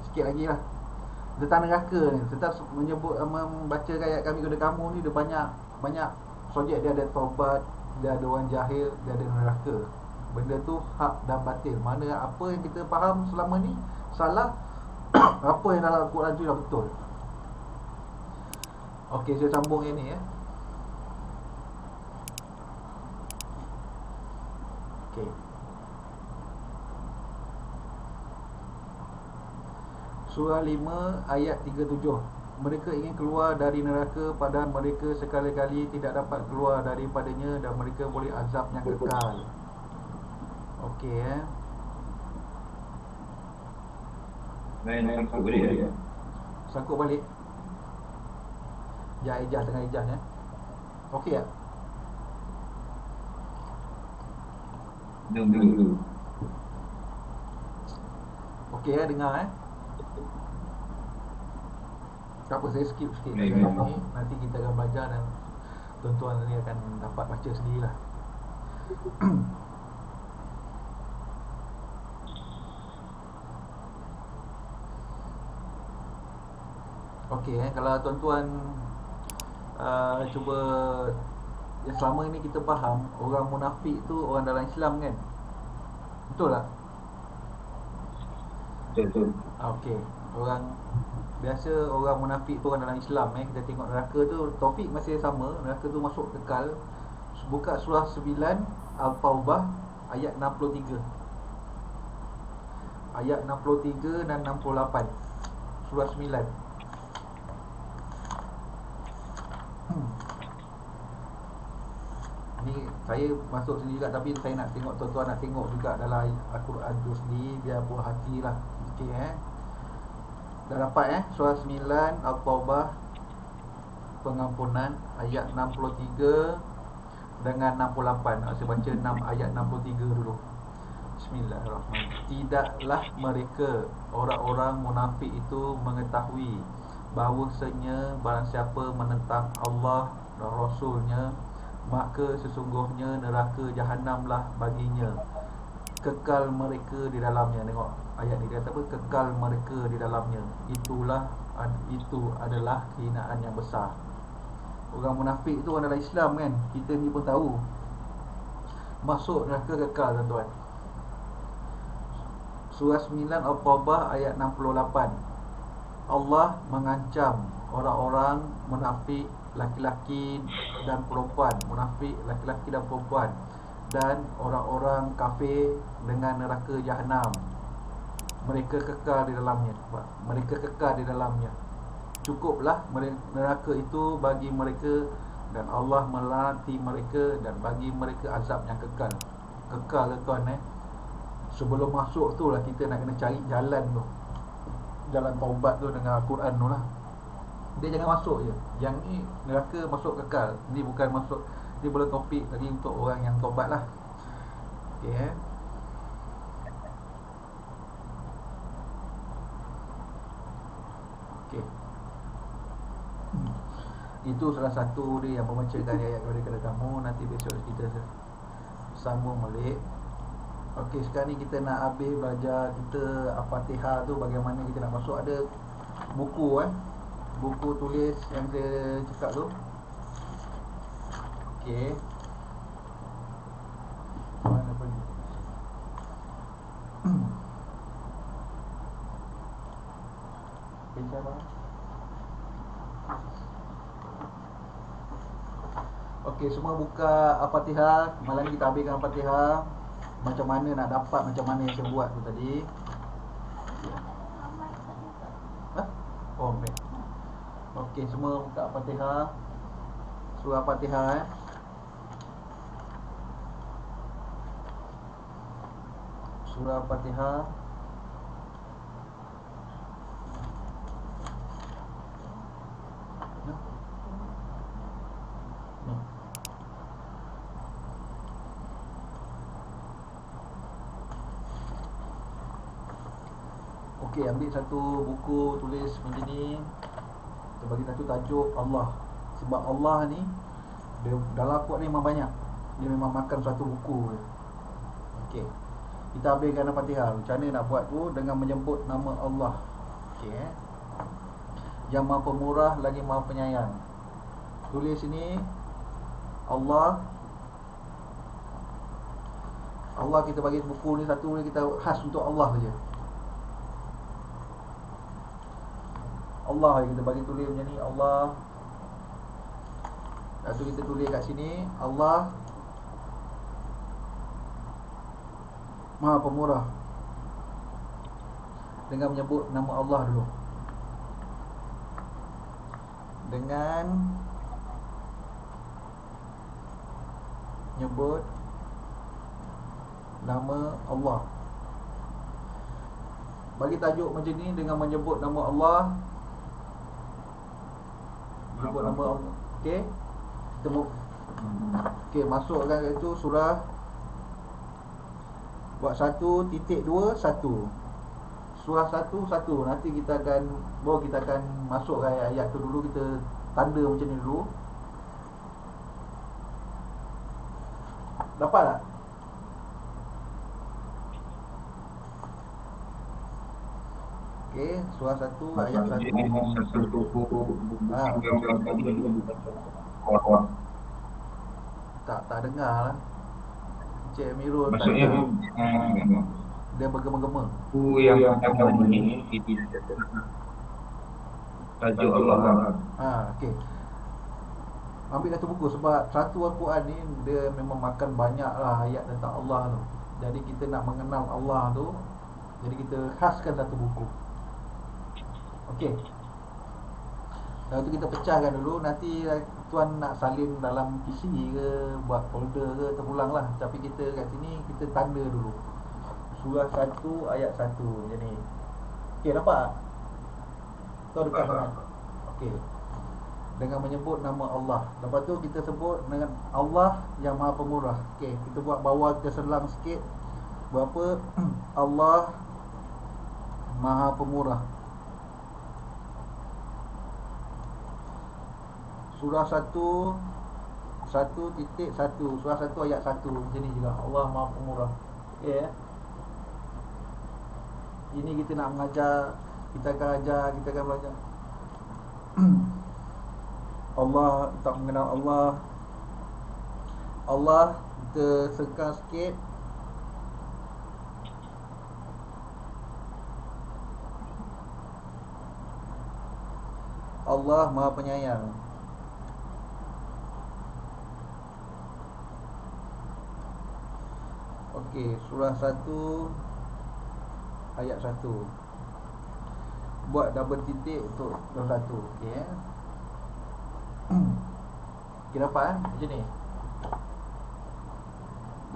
Sikit lagi lah tentang neraka ni. Tetap menyebut, membaca ayat kami kepada kamu ni, dia banyak subjek. Dia ada taubat, dia ada orang jahil, dia ada neraka. Benda tu hak dan batil. Mana apa yang kita faham selama ni salah, apa yang dalam Al-Quran tu dah betul. Okey, saya sambung yang ni Okey. Surah 5 ayat 37. mereka ingin keluar dari neraka, padahal mereka sekali-kali tidak dapat keluar daripadanya, dan mereka boleh azab yang kekal. Okey Main sangkut balik ya. Sangkut balik. Ya, ijaz dengan ijaz Okey tak? Dulu. Okey dengar Tak apa, saya skip sikit Baik, ni. baik. Nanti kita akan belajar dan tuan-tuan ni akan dapat baca sendirilah. Okey kalau tuan-tuan cuba, yang selama ini kita faham orang munafik tu orang dalam Islam kan? Betul tak? Betul. Okey, biasa orang munafik tu orang dalam Islam Kita tengok neraka tu, topik masih sama, neraka tu masuk kekal. Buka surah 9 Al-Taubah ayat 63. Ayat 63 dan 68. Surah 9. Ni saya masuk sendiri juga, tapi saya nak tengok tuan-tuan nak tengok juga dalam Al-Quran tu sendiri, biar puas hatilah. Okey dah dapat surah 9 Al-Taubah pengampunan ayat 63 dengan 68. Saya baca ayat 63 dulu. Bismillahirrahmanirrahim. Tidaklah mereka orang-orang munafik itu mengetahui bahawasanya barang siapa menentang Allah dan Rasulnya, maka sesungguhnya neraka jahanamlah baginya, kekal mereka di dalamnya. Tengok ayat ni dia kata apa? Kekal mereka di dalamnya. Itu adalah kehinaan yang besar. Orang munafik tu orang dalam Islam kan? Kita ni pun tahu masuk neraka kekal tuan-tuan. Surah 9 Al-Taubah ayat 68. Allah mengancam orang-orang munafik laki-laki dan perempuan, munafik laki-laki dan perempuan, dan orang-orang kafir dengan neraka jahanam. Mereka kekal di dalamnya. Mereka kekal di dalamnya. Cukuplah neraka itu bagi mereka, dan Allah melaknati mereka dan bagi mereka azab yang kekal. Kekal tuan Sebelum masuk tu lah kita nak kena cari jalan tu, jalan taubat tu dengan Al-Quran tu lah. Dia jangan masuk je. Yang ni neraka masuk kekal. Ni bukan masuk. Dia boleh topik lagi untuk orang yang taubat lah. Okey Okey. Itu salah satu dia yang membacakan ayat kepada kamu. Nanti besok kita sambung balik. Okey, sekarang ni kita nak habis belajar kita Al-Fatihah tu, bagaimana kita nak masuk. Ada buku buku tulis yang saya cakap tu. Okey. Mana pergi? Pencet apa? Okey, semua buka Al-Fatihah. Malam ni kita habiskan Al-Fatihah. Macam mana nak dapat, macam mana yang saya buat tu tadi. Oh, baik. Okey, semua buka Al-Fatihah. Surah Al-Fatihah Surah Al-Fatihah. Okey, ambil satu buku tulis macam ni. Kita bagi satu tajuk Allah. Sebab Allah ni dia, dalam Al-Quran ni memang banyak. Dia memang makan satu buku. Okey. Kita habiskan Al-Fatihah. Macam mana nak buat tu? Dengan menyebut nama Allah. Okey Yang Maha Pemurah lagi Maha Penyayang. Tulis sini Allah. Allah kita bagi buku ni satu ni kita khas untuk Allah saja. Allah kita bagi tulis macam ni, Allah. Lepas tu kita tulis kat sini Allah Maha Pemurah, dengan menyebut nama Allah dulu. dengan nyebut nama Allah. Bagi tajuk macam ni dengan menyebut nama Allah. Sebut nama Allah. Okey. Kita okey, masukkan itu surah. Buat 1.21. Surah 1. Nanti kita akan masukkan ayat-ayat tu dulu, kita tanda macam ni dulu. Dapat tak? Okey, surah 1 ayat 1. Tak dengar lah. Cik Amirul Maksudnya dia bergema-gema. Aku yang pertama ni tajuk Allah. Okey. Ambil satu buku sebab satu Al-Quran ni dia memang makan banyak lah ayat tentang Allah tu. Jadi kita nak mengenal Allah tu, jadi kita khaskan satu buku. Okey. Lepas tu kita pecahkan dulu. Nanti tuan nak salin dalam PC ke, buat folder ke, terpulang lah. Tapi kita kat sini kita tanda dulu surah 1 ayat 1 macam ni. Okey, nampak tak? Tu dekat sana. Okey. Dengan menyebut nama Allah. Lepas tu kita sebut dengan Allah yang Maha Pemurah. Okey, kita buat bawah, kita selang sikit. Berapa? Allah Maha Pemurah. Surah 1 1.1. Surah 1 ayat 1 macam ni juga. Allah Maha Pemurah. Okey. Ini kita nak mengajar, kita akan belajar Allah, tak mengenal Allah. Allah kita sekat sikit. Allah Maha Penyayang. Okey, surah 1 ayat 1. Buat double titik untuk surah 1. Okey Okey, dapat macam ni.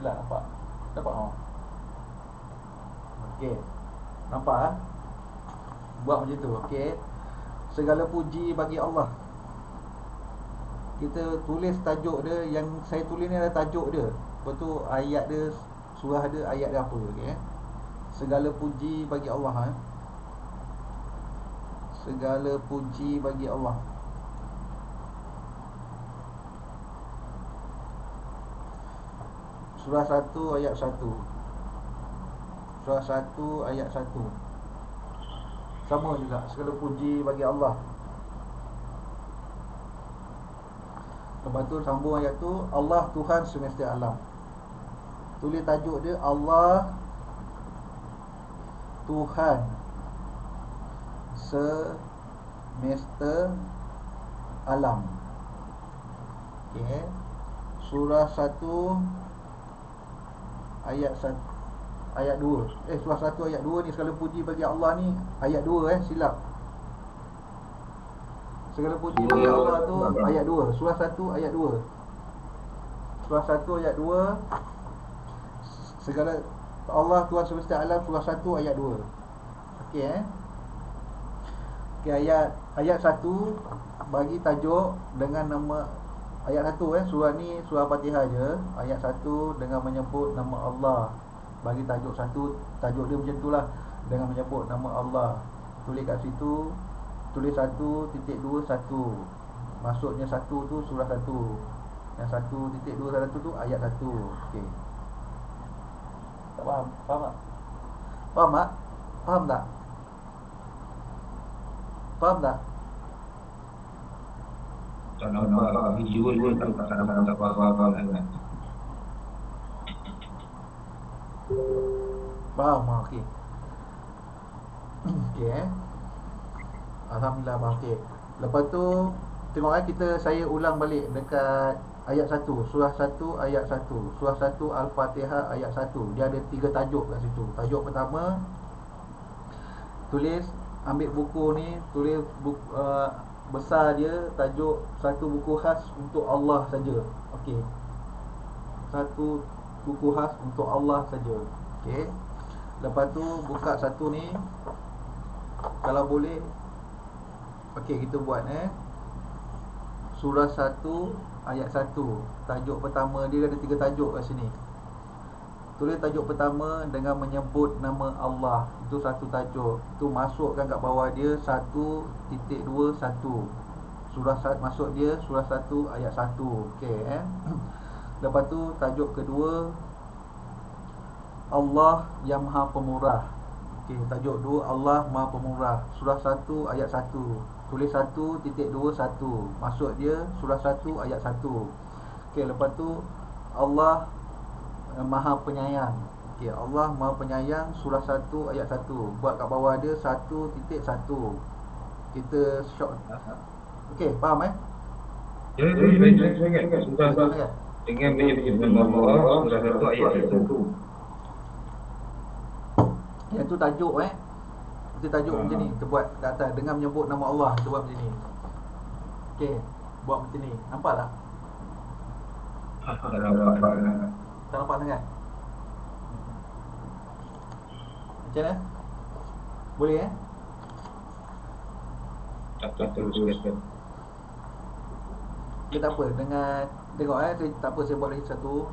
Bila nampak? Dapat Okey. Nampak Buat macam tu. Okey. Segala puji bagi Allah. Kita tulis tajuk dia. Yang saya tulis ni adalah tajuk dia. Lepas tu ayat dia, surah dia, ayat dia apa. Okey. Segala puji bagi Allah. Segala puji bagi Allah. Surah 1 ayat 1. Surah 1 ayat 1. Sama juga, segala puji bagi Allah. Lepas tu sambung ayat tu, Allah Tuhan semesta alam. Tulis tajuk dia, Allah Tuhan semesta alam. Okey. Surah 1 ayat 1, ayat 2. Surah 1 ayat 2 ni, segala puji bagi Allah ni ayat 2 silap. Segala puji bagi Allah tu ayat 2. Surah 1 ayat 2. Surah 1 ayat 2. Segala Allah Tuhan semesta alam, surah 1 ayat 2. Okey Okey, ayat 1 bagi tajuk dengan nama ayat 1 surah ni, surah Fatihah je. Ayat 1 dengan menyebut nama Allah. Bagi tajuk 1, tajuk dia macam itulah, dengan menyebut nama Allah. Tulis kat situ, tulis 1.21. Maksudnya 1 tu surah 1. Yang 1.21 tu ayat 1. Okey. Tak faham? Faham tak? Faham tak? Faham tak? Faham tak? Tak nampak visual pun tak faham kan. Faham? Okey. Okey Alhamdulillah faham. Okey. Lepas tu tengok saya ulang balik dekat ayat 1, surah 1 ayat 1. Surah 1 Al-Fatihah ayat 1. Dia ada 3 tajuk kat situ. Tajuk pertama, tulis, ambil buku ni, tulis buku, besar dia tajuk satu buku khas untuk Allah saja. Okey. Satu buku khas untuk Allah saja. Okey. Lepas tu buka satu ni. Kalau boleh, okey, kita buat surah 1 ayat 1. Tajuk pertama dia ada 3 tajuk kat sini. Tulis tajuk pertama dengan menyebut nama Allah. Itu satu tajuk. Itu masukkan kat bawah dia 1.21. Surah masuk dia surah 1 ayat 1. Okey Lepas tu tajuk kedua, Allah yang Maha Pemurah. Okey, tajuk 2, Allah Maha Pemurah. Surah 1 ayat 1. Tulis 1.21. Masuk dia surah 1 ayat 1. Okey, lepas tu Allah Maha Penyayang. Okey, Allah Maha Penyayang, surah 1 ayat 1. Buat kat bawah dia 1.1. Kita short. Okey, faham Ya, saya ingat. Sudah dengan menyebut nama Allah, surah 1 ayat 1. Yang tu tajuk Kita tajuk macam ni. Kita buat kat atas dengan menyebut nama Allah. Kita buat macam ni. Okey, buat macam ni. Nampak tak? Tak nampak sangat? Macam mana? Boleh Tak teruskan. Dia tak apa. Dengan tengok saya tak apa, saya buat lagi satu.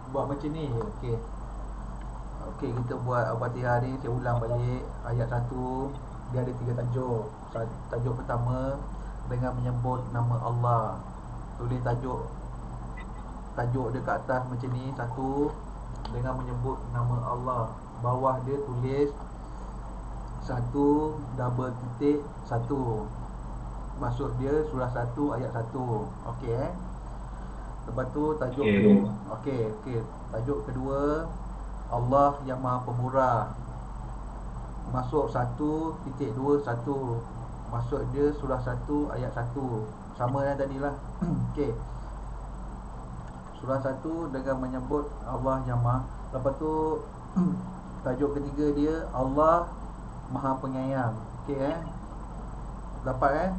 Buat macam ni. Okey. Okey, kita buat Al-Fatihah ni. Saya ulang balik ayat 1. Dia ada 3 tajuk. Tajuk pertama, dengan menyebut nama Allah. Tulis tajuk dia kat atas macam ni. 1, dengan menyebut nama Allah. Bawah dia tulis 1 double titik 1. Maksud dia surah 1 ayat 1. Okey Lepas tu tajuk kedua. Okey. Tajuk kedua, Allah yang Maha Pemurah. Masuk 1.21. Maksud dia surah 1 ayat 1. Sama yang tadilah. Okey. Surah 1 dengan menyebut Allah yang Maha. Lepas tu tajuk ketiga dia, Allah Maha Penyayang. Okey Dapat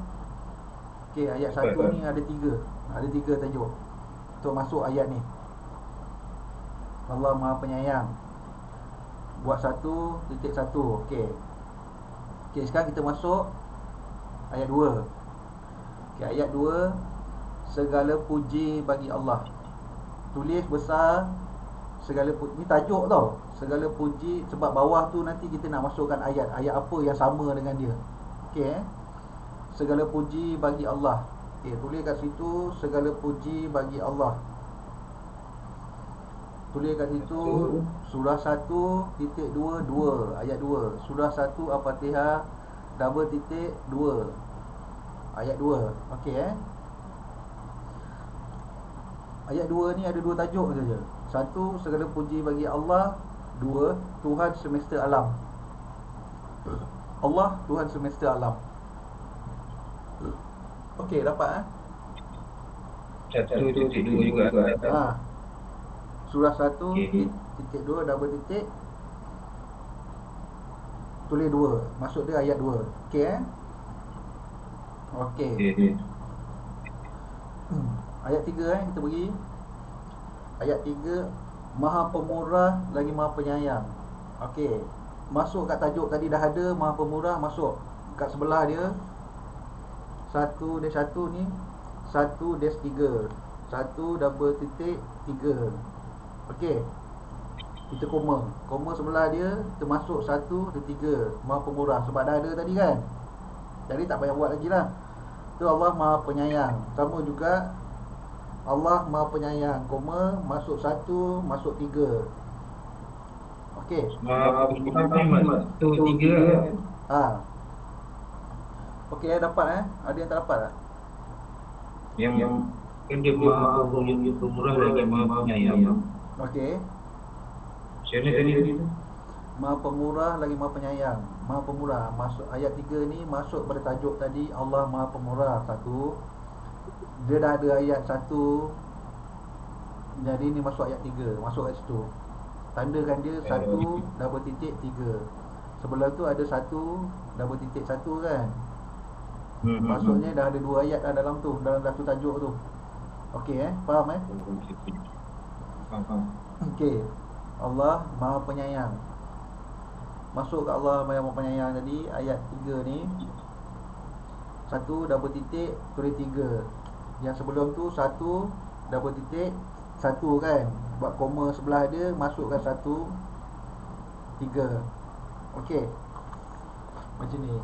Okey, ayat 1 ni ada 3. Ada 3 tajuk untuk masuk ayat ni. Allah Maha Penyayang. Buat 1.1. Okey. Okey, sekarang kita masuk ayat 2. Okey, ayat 2, segala puji bagi Allah. Tulis besar segala puji. Ni tajuk tau. Segala puji, sebab bawah tu nanti kita nak masukkan ayat apa yang sama dengan dia. Okey Segala puji bagi Allah. Okey, tulis kat situ segala puji bagi Allah. Tulis kat situ surah 1.22 ayat 2. Surah 1 Al-Fatihah double titik 2 ayat 2. Okey Ayat 2 ni ada 2 tajuk saja. 1, segala puji bagi Allah. 2, Tuhan semesta alam. Allah Tuhan semesta alam. Okey, dapat 1.2 juga. Surah 1.2 double titik tulis 2. Maksud dia ayat 2. Okey Okey. Ayat 3 kita pergi. Ayat 3, Maha Pemurah lagi Maha Penyayang. Okey. Masuk kat tajuk tadi dah ada Maha Pemurah, masuk kat sebelah dia 1-1 ni 1-3 1 double titik 3. Okey. Kita koma sebelah dia, kita masuk 1-3 Maha Pemurah. Sebab dah ada tadi kan. Jadi tak payah buat lagi lah. Tu Allah Maha Penyayang. Sama juga Allah Maha Penyayang, koma, masuk 1, masuk 3. Okey. Maha Penyayang masuk 3. Okey, dapat Ada yang tak dapat tak? Yang kan dia Maha Pemurah lagi Maha Penyayang. Okey. Macam mana tadi? Maha Pemurah lagi Maha Penyayang. Maha Pemurah, masuk ayat 3 ni masuk pada tajuk tadi, Allah Maha Pemurah. Satu, dia dah ada ayat 1, jadi ni masuk ayat 3, masuk kat situ. Tandakan dia 1 double titik 3. Sebelah tu ada 1 double titik 1 kan. Maksudnya dah ada 2 ayat dah dalam tu, dalam satu tajuk tu. Okey faham Faham. Okey. Allah Maha Penyayang. Masuk ke Allah Maha Penyayang tadi, ayat 3 ni 1 double titik tulis 3. Yang sebelum tu 1 double titik 1 kan. Buat koma sebelah dia, masukkan 1 3. Okey. Macam ni.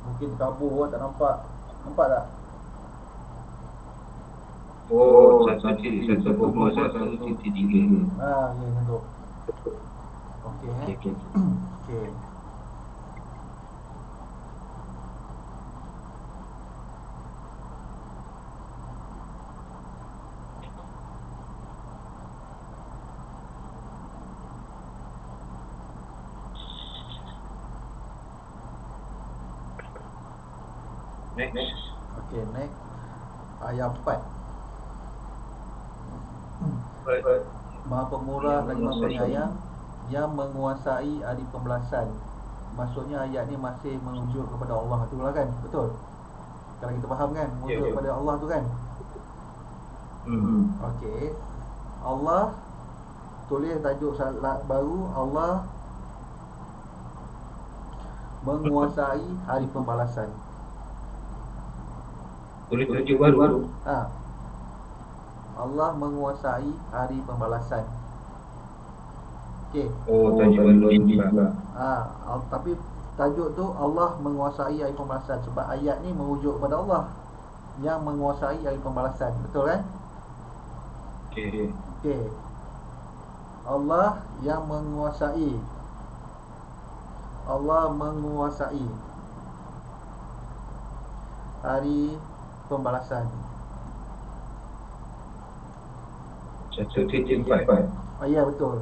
Mungkin kabur tak nampak. Nampak tak? Oh, satu titik tiga. Ya macam tu. Okey Okey. Okey. Next. Okey, next. Ayat 4. Maha Pemurah lagi Maha Penyayang, yang menguasai hari pembalasan. Maksudnya ayat ni masih merujuk kepada Allah tu lah kan? Betul? Kalau kita faham kan, merujuk kepada Allah tu kan? Okey. Allah, tulis tajuk salat baru, Allah menguasai hari pembalasan. Tulis tajuk baru. Allah menguasai hari pembalasan. Okey. Oh, tajuk baru ini. Tapi tajuk tu Allah menguasai hari pembalasan, sebab ayat ni merujuk kepada Allah yang menguasai hari pembalasan. Betul kan? Okey. Allah yang menguasai. Allah menguasai hari pembalasan. 1.4. Ya betul.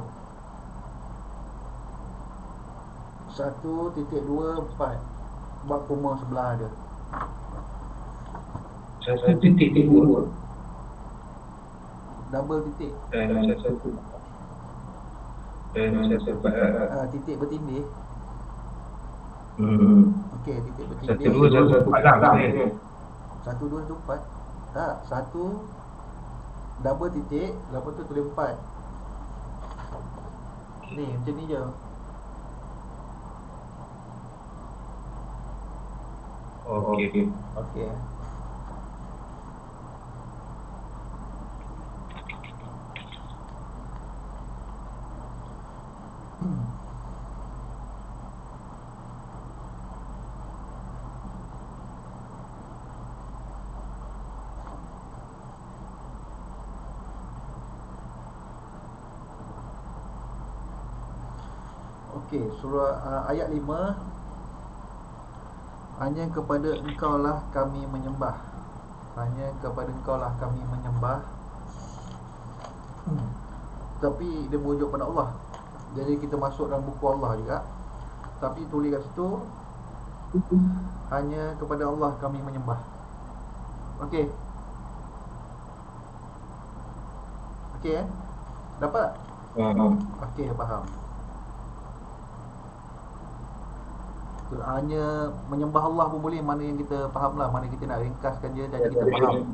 1.24. Buat koma sebelah dia. 1.2. Double titik. Dan 1.4. Titik bertindih. Okey, titik bertindih. 1.2 lah. 1.2.4. Tak, 1 double titik, lepas tu tulis 4. Ni macam ni je. Okey. Okey. Okey, surah ayat 5. Hanya kepada engkau lah kami menyembah. Hanya kepada engkau lah kami menyembah. Tapi dia merujuk pada Allah. Jadi kita masuk dalam buku Allah juga. Tapi tulis kat situ, hanya kepada Allah kami menyembah. Okey. Okey Dapat tak? Okey, faham. Hanya menyembah Allah pun boleh, mana yang kita faham lah, mana kita nak ringkaskan je, jadi kita faham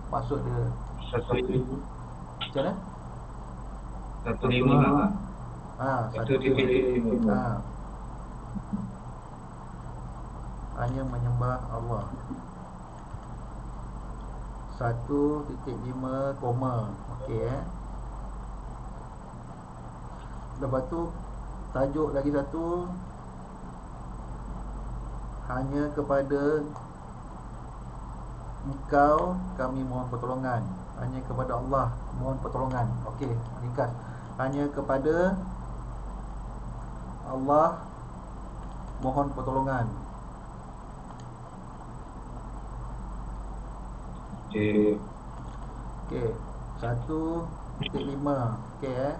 maksud dia. Macam mana? 1.5. Hanya menyembah Allah. 1.5 koma. Okey Lepas tu tajuk lagi satu, hanya kepada engkau kami mohon pertolongan. Hanya kepada Allah mohon pertolongan. Okey, ringkas. Hanya kepada Allah mohon pertolongan. Okey. 1.5. Okey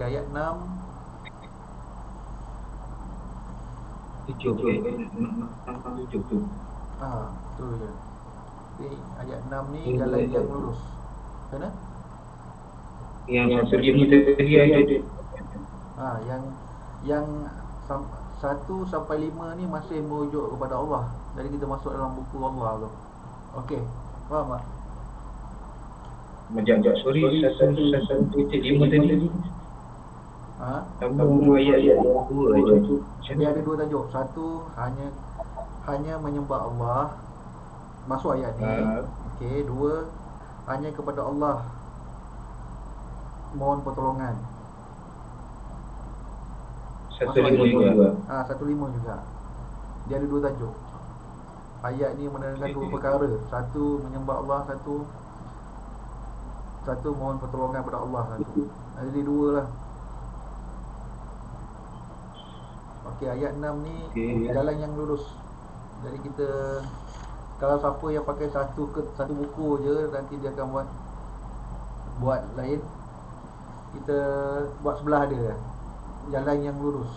ayat 6. Tujuh tu. Tu je. Okay, ayat 6 ni jalan yang lurus. Mana? Yang satu lima tadi ada. Yang 1 sampai 5 ni masih merujuk kepada Allah. Jadi kita masuk dalam buku Allah tu. Okey, faham tak? Macam sorry, satu titik lima tadi. Sambung ayat 2 aja. Dia ada 2 tajuk. Satu hanya menyembah Allah. Masuk ayat ni. Okey, 2 hanya kepada Allah mohon pertolongan. 1.5 juga. 1.5 juga. Dia ada 2 tajuk. Ayat ni menerangkan 2 perkara. Satu menyembah Allah, satu mohon pertolongan kepada Allah satu. Jadi 2 lah. Okey, ayat 6 ni jalan yang lurus. Jadi kita, kalau siapa yang pakai satu buku je, nanti dia akan buat lain. Kita buat sebelah dia, jalan yang lurus.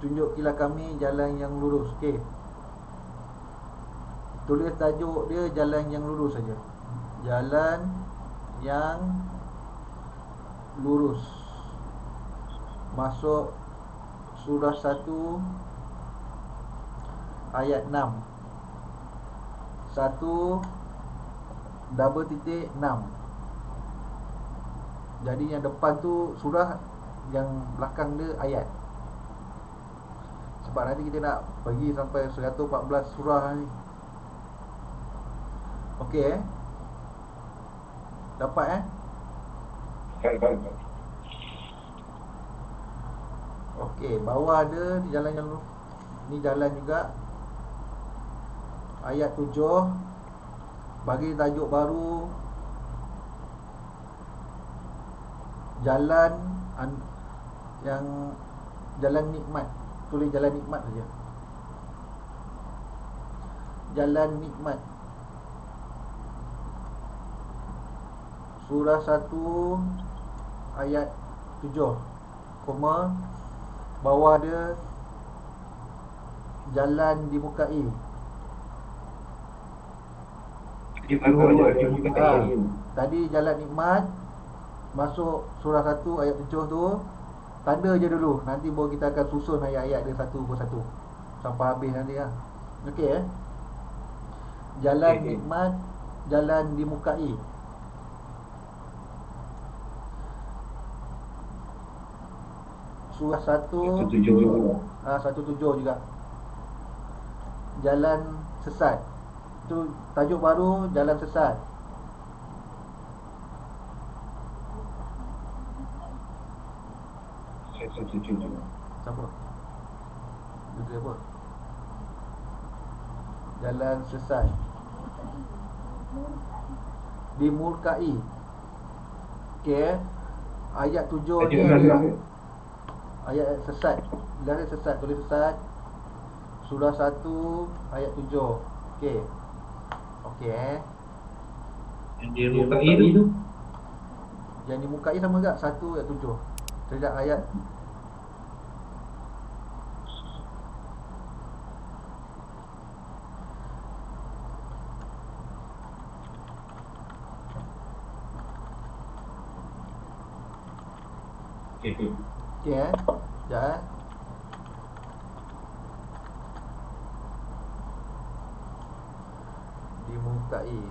Tunjukilah kami jalan yang lurus. Okey, tulis tajuk dia jalan yang lurus saja. Jalan yang lurus. Masuk surah 1 ayat 6. 1/6. Jadi yang depan tu surah, yang belakang dia ayat. Sebab nanti kita nak pergi sampai 114 surah ni. Okey dapat Okey, bawah ada di jalan yang ni, jalan juga. Ayat 7 bagi tajuk baru, jalan yang jalan nikmat. Tulis jalan nikmat saja. Jalan nikmat. Surah 1 ayat 7, bawah dia jalan dibukai. Tadi jalan nikmat, masuk surah 1 ayat 7 tu, tanda je dulu. Nanti baru kita akan susun ayat-ayat dia satu persatu sampai habis nanti lah. Okey Jalan nikmat, jalan dimukai. Surah 1 1.7 juga. Jalan sesat. Itu tajuk baru, jalan sesat. Siapa? Itu apa? Jalan sesat. Dimurkai. Okey. Ayat 7 ni ayat sesat. Bila ada sesat, tulis sesat. Surah 1 ayat 7. Okey. Yang dimukai tu, yang dimukai sama juga 1 ayat 7. Sejak ayat Okey sekejap Dimukai.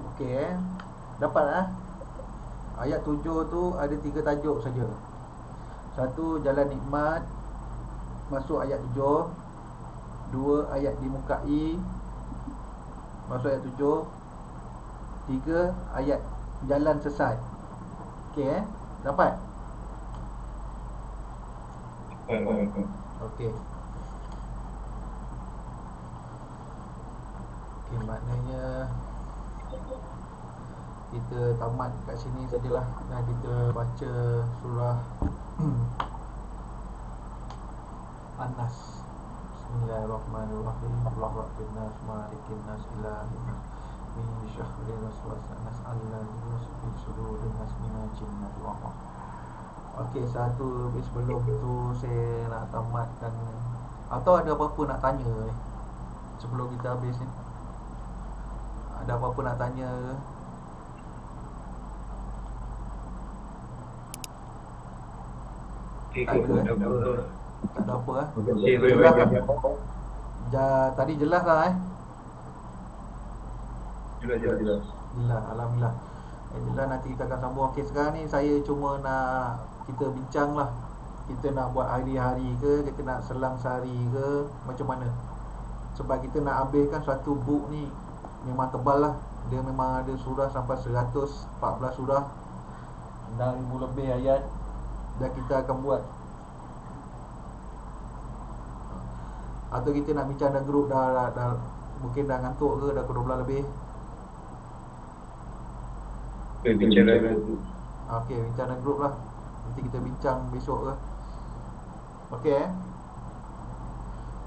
Okey dapat lah. Ayat 7 tu ada 3 tajuk saja. Satu, jalan nikmat, masuk ayat 7. 2, ayat dimukai, masuk ayat 7. 3, ayat jalan sesat. Okey dapat? Okey. Okey, maknanya kita tamat kat sini sajalah dan kita baca surah An-Nas. Bismillahirrahmanirrahim. Allahu akbar. Malikin nas ilahin nas min syahri waswasanas allazi fi sudurin nas minal jinnati wal ins. Okey, satu sebelum tu saya nak tamatkan, atau ada apa-apa nak tanya sebelum kita habis ni? Ada apa-apa nak tanya ke? Tak ada apa tadi jelas lah Jelas. Jelas, alhamdulillah. Jelas, nanti kita akan sambung. Okey, sekarang ni saya cuma nak kita bincang lah. Kita nak buat hari-hari ke, kita nak selang sehari ke, macam mana. Sebab kita nak habiskan satu buku ni memang tebal lah. Dia memang ada surah sampai 114 surah, 6,000 lebih ayat. Dan kita akan buat, atau kita nak bincang dalam grup dah mungkin dah ngantuk ke, dah pukul 12 lebih. Bincang Okey, bincang dalam grup lah. Nanti kita bincang besok ke. Okey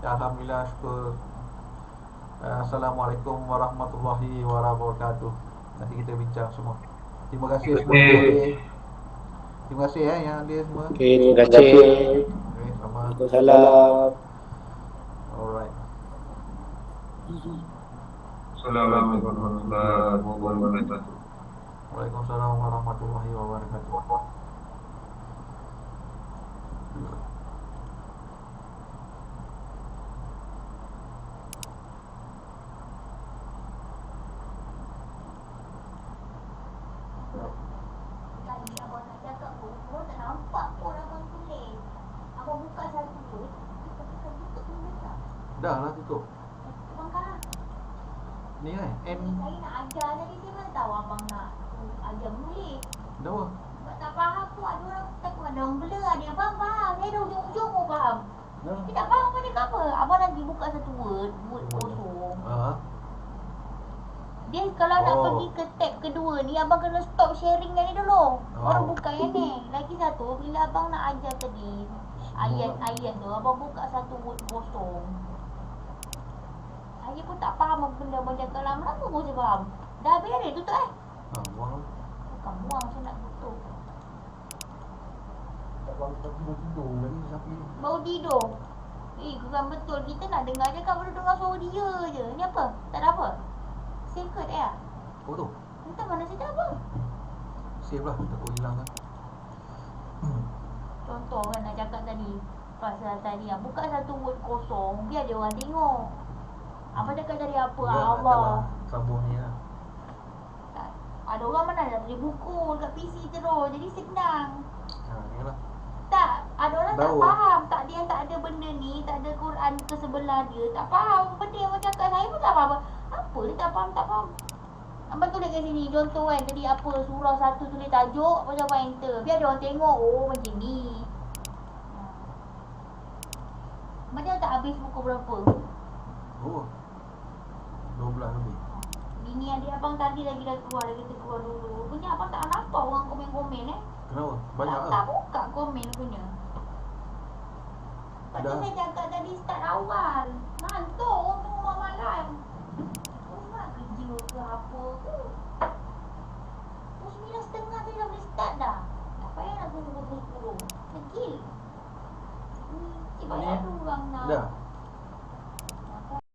Alhamdulillah, syukur. Assalamualaikum warahmatullahi wabarakatuh. Nanti kita bincang semua. Terima kasih semua yang hadir. Terima kasih yang hadir semua. Okey, terima kasih. Okay, sama. Waalaikumsalam. Alright. Assalamualaikum warahmatullahi wabarakatuh. Waalaikumsalam warahmatullahi wabarakatuh. Tadi abang nak cakap pun, korang tak nampak pun abang tulis. Abang buka satu pun, tapi kalau tutup pun besar. Dah lah tutup. Abang kalah. Ni Saya nak ajar tadi, saya mana tahu abang nak ajar menulis. dah apa? Sebab tak faham pun, ada orang takut ada orang blur, ada abang faham. Saya dah ujung-ujung pun faham. Dah. Saya tak faham apa dia apa. Abang nanti buka satu word kosong. Dia kalau nak Oh. pergi ke tab kedua ni, abang kena stop sharing yang ni dulu. Baru Oh. buka yang ni. Lagi satu, bila abang nak ajar tadi ayat-ayat tu, abang buka satu word kosong. Saya pun tak faham apa benda abang cakap lama-lama pun saya faham. Dah habis dah tutup Buang. Bukan buang, saya nak tutup. Tak tidur lagi sampai Baru tidur. Kurang betul. Kita nak dengar je kan, baru dengar suara dia je. Ni apa? Tak ada apa? Save ke tak ya? oh tu. Entah mana saya tak apa. Save lah, takut hilang kan. Contoh kan nak cakap tadi, pasal tadi buka satu word kosong, biar dia orang tengok. Abang cakap tadi apa? Allah. Sambung ni lah. Tak. Ada orang mana dah tulis buku dekat PC terus, jadi senang. Ni lah. Tak, ada orang tak Tahu. faham. Tak ada yang tak ada benda ni, tak ada Quran ke sebelah dia. Tak faham benda yang abang cakap. Saya pun tak faham. Apa dia tak faham. Abang tulis kat sini, contoh kan, tadi apa, surah satu tulis tajuk, abang abang enter. Biar dia orang tengok, oh macam ni. Abang tak habis buku berapa? Oh. 12 lebih. Bini adik abang tadi lagi dah keluar, dah kita keluar dulu. Punya abang tak nampak orang komen-komen Kenapa? Banyak tak, lah. tak buka komen punya. Lepas tu Dah. saya cakap tadi start awal. Ngantuk orang tengok malam. Nak kerja ke apa ke. 9:30 tadi dah boleh start dah. Tak payah nak tunggu pukul 10. Degil. Cik Ni, banyak orang nak. Dah.